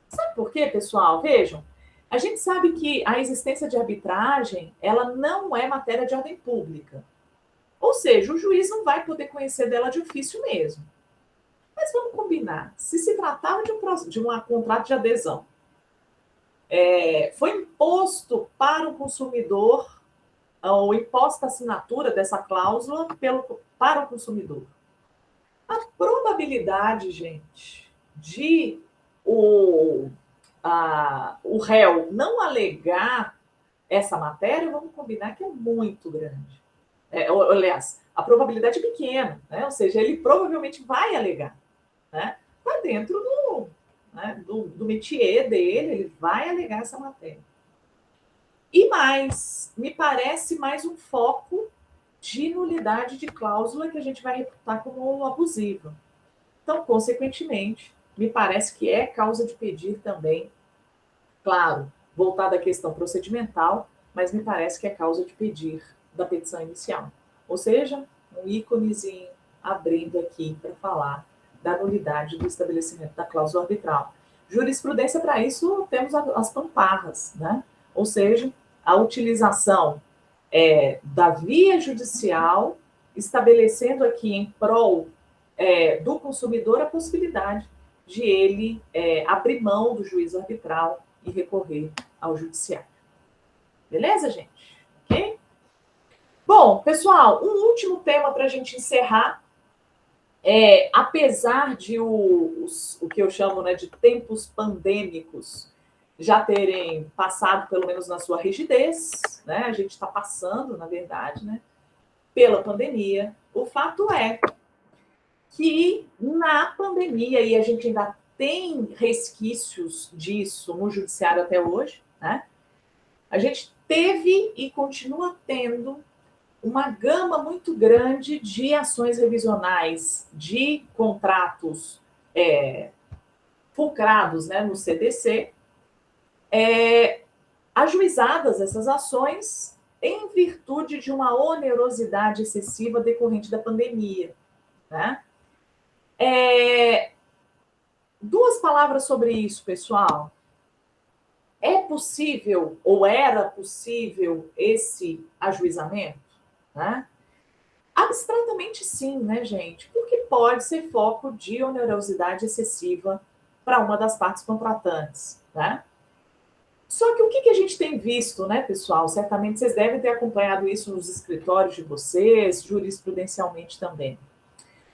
Sabe por quê, pessoal? Vejam, a gente sabe que a existência de arbitragem, ela não é matéria de ordem pública. Ou seja, o juiz não vai poder conhecer dela de ofício mesmo. Mas vamos combinar, se se tratava de um contrato de adesão, foi imposto para o consumidor, ou imposta a assinatura dessa cláusula para o consumidor. A probabilidade, gente, de o réu não alegar essa matéria, vamos combinar que é muito grande. Aliás, a probabilidade é pequena, né? Ou seja, ele provavelmente vai alegar. Né? Está dentro do métier dele, ele vai alegar essa matéria. E mais, me parece mais um foco de nulidade de cláusula que a gente vai reputar como abusiva. Então, consequentemente, me parece que é causa de pedir também, claro, voltada à questão procedimental, mas me parece que é causa de pedir da petição inicial. Ou seja, um íconezinho abrindo aqui para falar da nulidade do estabelecimento da cláusula arbitral. Jurisprudência para isso temos as pamparras, né? Ou seja, a utilização da via judicial, estabelecendo aqui em prol do consumidor a possibilidade de ele abrir mão do juízo arbitral e recorrer ao judiciário. Beleza, gente? Ok? Bom, pessoal, um último tema para a gente encerrar. Apesar de o que eu chamo, né, de tempos pandêmicos já terem passado, pelo menos na sua rigidez, né, a gente está passando, na verdade, né, pela pandemia, o fato é que na pandemia, e a gente ainda tem resquícios disso no judiciário até hoje, né, a gente teve e continua tendo uma gama muito grande de ações revisionais, de contratos fulcrados, né, no CDC, ajuizadas essas ações em virtude de uma onerosidade excessiva decorrente da pandemia. Né? Duas palavras sobre isso, pessoal. É possível, ou era possível, esse ajuizamento? Né? Abstratamente sim, né, gente? Porque pode ser foco de onerosidade excessiva para uma das partes contratantes, né? Só que o que a gente tem visto, né, pessoal? Certamente vocês devem ter acompanhado isso nos escritórios de vocês, jurisprudencialmente também.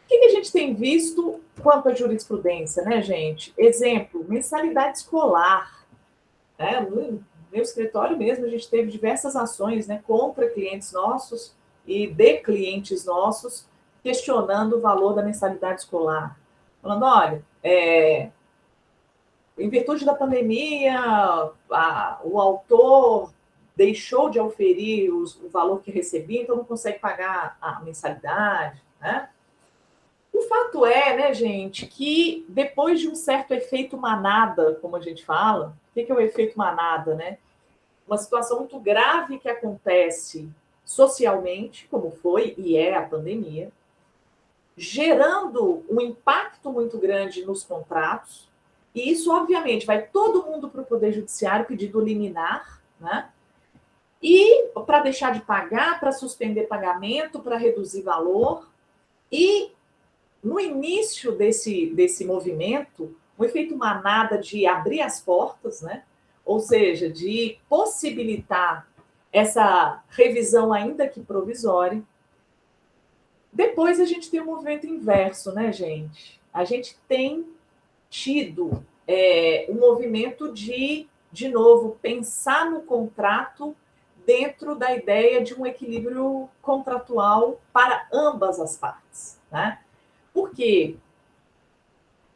O que a gente tem visto quanto à jurisprudência, né, gente? Exemplo, mensalidade escolar. Né? No meu escritório mesmo, a gente teve diversas ações, né, contra clientes nossos e de clientes nossos, questionando o valor da mensalidade escolar. Falando, olha, em virtude da pandemia, o autor deixou de auferir o valor que recebia, então não consegue pagar a mensalidade, né? O fato é, né, gente, que depois de um certo efeito manada, como a gente fala, o que é o efeito manada, né? Uma situação muito grave que acontece socialmente, como foi e é a pandemia, gerando um impacto muito grande nos contratos, e isso, obviamente, vai todo mundo para o Poder Judiciário pedindo liminar, né? E para deixar de pagar, para suspender pagamento, para reduzir valor. E no início desse movimento, o efeito manada de abrir as portas, né? Ou seja, de possibilitar essa revisão, ainda que provisória. Depois a gente tem um movimento inverso, né, gente? A gente tem tido um movimento de novo, pensar no contrato dentro da ideia de um equilíbrio contratual para ambas as partes, né? Por quê?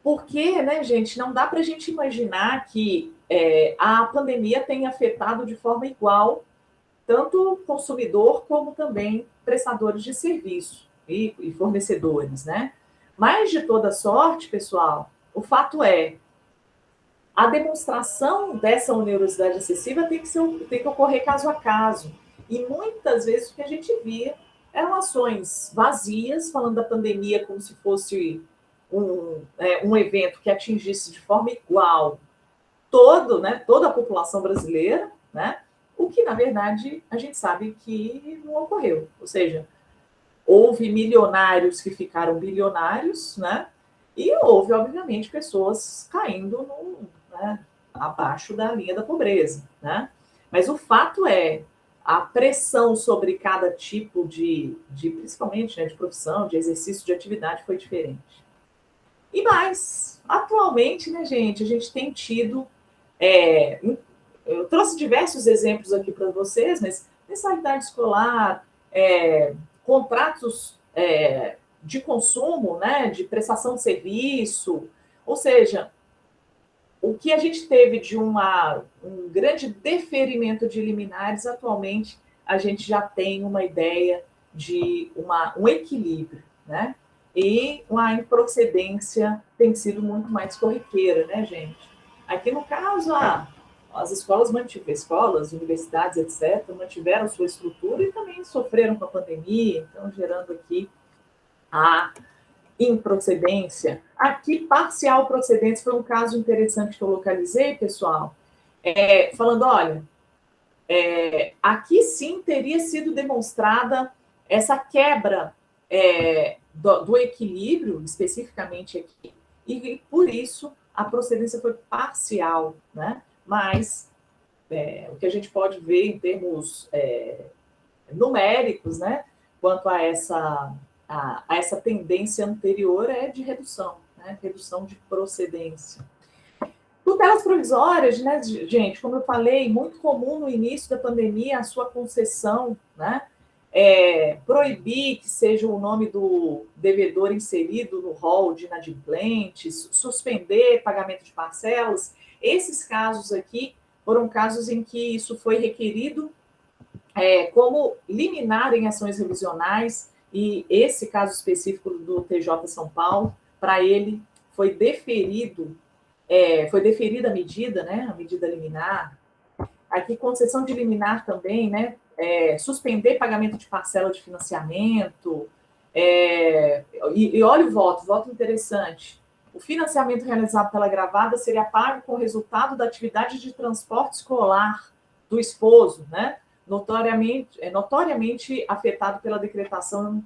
Porque, né, gente, não dá para a gente imaginar que a pandemia tenha afetado de forma igual tanto o consumidor como também prestadores de serviço e fornecedores, né? Mas, de toda sorte, pessoal, o fato é, a demonstração dessa onerosidade excessiva tem que ocorrer caso a caso. E muitas vezes o que a gente via eram ações vazias, falando da pandemia como se fosse um evento que atingisse de forma igual toda a população brasileira, né? O que, na verdade, a gente sabe que não ocorreu. Ou seja, houve milionários que ficaram bilionários, né? E houve, obviamente, pessoas caindo né, abaixo da linha da pobreza, né? Mas o fato é, a pressão sobre cada tipo principalmente, né, de profissão, de exercício de atividade foi diferente. E mais, atualmente, né, gente, a gente tem tido é, eu trouxe diversos exemplos aqui para vocês, mas mensalidade escolar, contratos de consumo, né, de prestação de serviço, ou seja, o que a gente teve de um grande deferimento de liminares, atualmente a gente já tem uma ideia de um equilíbrio, né? E a improcedência tem sido muito mais corriqueira, né, gente? Aqui no caso, as escolas, universidades, etc., mantiveram sua estrutura e também sofreram com a pandemia, então gerando aqui a improcedência. Aqui, parcial procedência foi um caso interessante que eu localizei, pessoal, falando, olha, aqui sim teria sido demonstrada essa quebra do equilíbrio, especificamente aqui, e por isso a procedência foi parcial, né? Mas o que a gente pode ver em termos numéricos, né, quanto a essa tendência anterior é de redução, né, redução de procedência. Tutelas provisórias, né, gente, como eu falei, muito comum no início da pandemia a sua concessão, né, proibir que seja o nome do devedor inserido no rol de inadimplentes, suspender pagamento de parcelas. Esses casos aqui foram casos em que isso foi requerido como liminar em ações revisionais, e esse caso específico do TJ São Paulo, para ele foi deferida a medida, né, a medida liminar. Aqui, concessão de liminar também, né, suspender pagamento de parcela de financiamento, e olha o voto interessante. O financiamento realizado pela gravada seria pago com o resultado da atividade de transporte escolar do esposo, né, notoriamente afetado pela decretação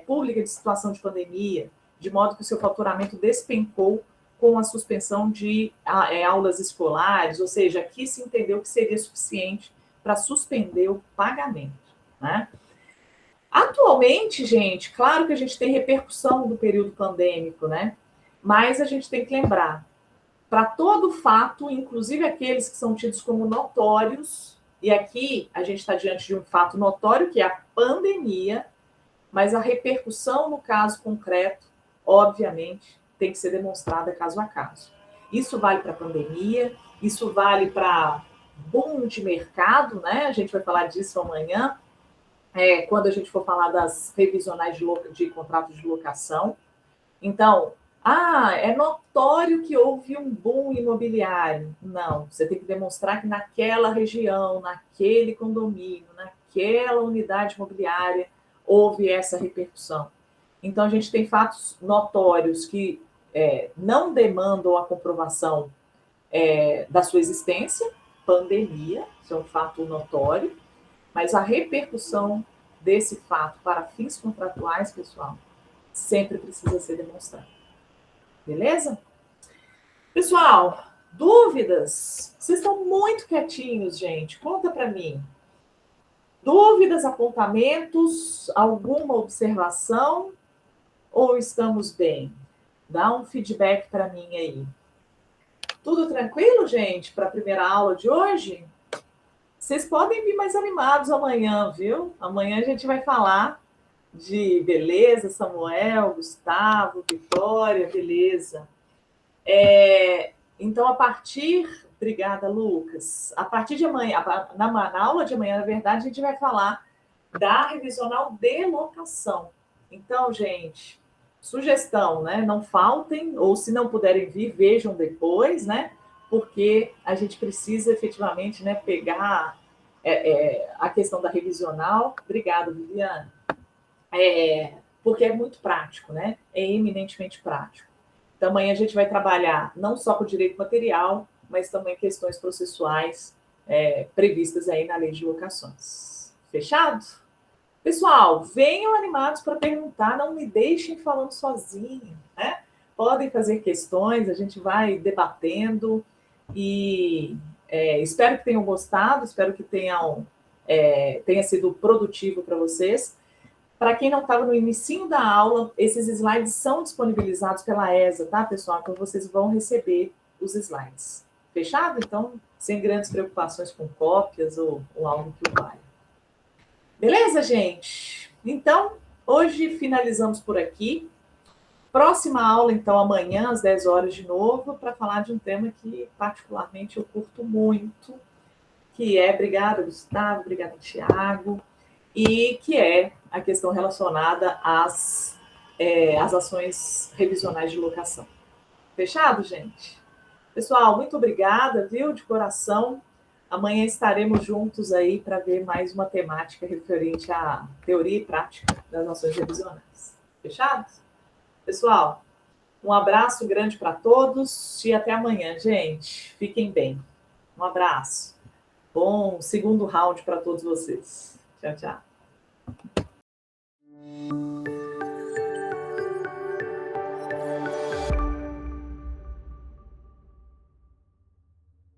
pública de situação de pandemia, de modo que o seu faturamento despencou com a suspensão de aulas escolares, ou seja, aqui se entendeu que seria suficiente para suspender o pagamento, né? Atualmente, gente, claro que a gente tem repercussão do período pandêmico, né? Mas a gente tem que lembrar, para todo fato, inclusive aqueles que são tidos como notórios, e aqui a gente está diante de um fato notório, que é a pandemia, mas a repercussão no caso concreto, obviamente, tem que ser demonstrada caso a caso. Isso vale para a pandemia, isso vale para boom de mercado, né? A gente vai falar disso amanhã, quando a gente for falar das revisionais de contratos de locação. Então, é notório que houve um boom imobiliário. Não, você tem que demonstrar que naquela região, naquele condomínio, naquela unidade imobiliária, houve essa repercussão. Então, a gente tem fatos notórios que não demandam a comprovação da sua existência, pandemia, isso é um fato notório, mas a repercussão desse fato para fins contratuais, pessoal, sempre precisa ser demonstrada. Beleza? Pessoal, dúvidas? Vocês estão muito quietinhos, gente. Conta para mim. Dúvidas, apontamentos, alguma observação? Ou estamos bem? Dá um feedback para mim aí. Tudo tranquilo, gente, para a primeira aula de hoje? Vocês podem vir mais animados amanhã, viu? Amanhã a gente vai falar de beleza, Samuel, Gustavo, Vitória, beleza. Então, obrigada, Lucas. A partir de amanhã, na aula de amanhã, na verdade, a gente vai falar da revisional de locação. Então, gente, sugestão, né? Não faltem, ou se não puderem vir, vejam depois, né? Porque a gente precisa efetivamente, né, pegar a questão da revisional. Obrigada, Viviane. Porque é muito prático, né? É eminentemente prático. Então, amanhã a gente vai trabalhar não só com o direito material, mas também questões processuais previstas aí na lei de locações. Fechado? Pessoal, venham animados para perguntar, não me deixem falando sozinho, né? Podem fazer questões, a gente vai debatendo e espero que tenham gostado, espero que tenha sido produtivo para vocês. Para quem não estava no inicinho da aula, esses slides são disponibilizados pela ESA, tá, pessoal? Então vocês vão receber os slides. Fechado? Então, sem grandes preocupações com cópias ou algo que o valha. Beleza, gente? Então, hoje finalizamos por aqui. Próxima aula, então, amanhã, às 10 horas de novo, para falar de um tema que, particularmente, eu curto muito, que é, obrigada, Gustavo, obrigada, Tiago, e que é a questão relacionada às ações revisionais de locação. Fechado, gente? Pessoal, muito obrigada, viu, de coração. Amanhã estaremos juntos aí para ver mais uma temática referente à teoria e prática das ações revisionais. Fechado? Pessoal, um abraço grande para todos e até amanhã, gente. Fiquem bem. Um abraço. Bom segundo round para todos vocês. Tchau, tchau.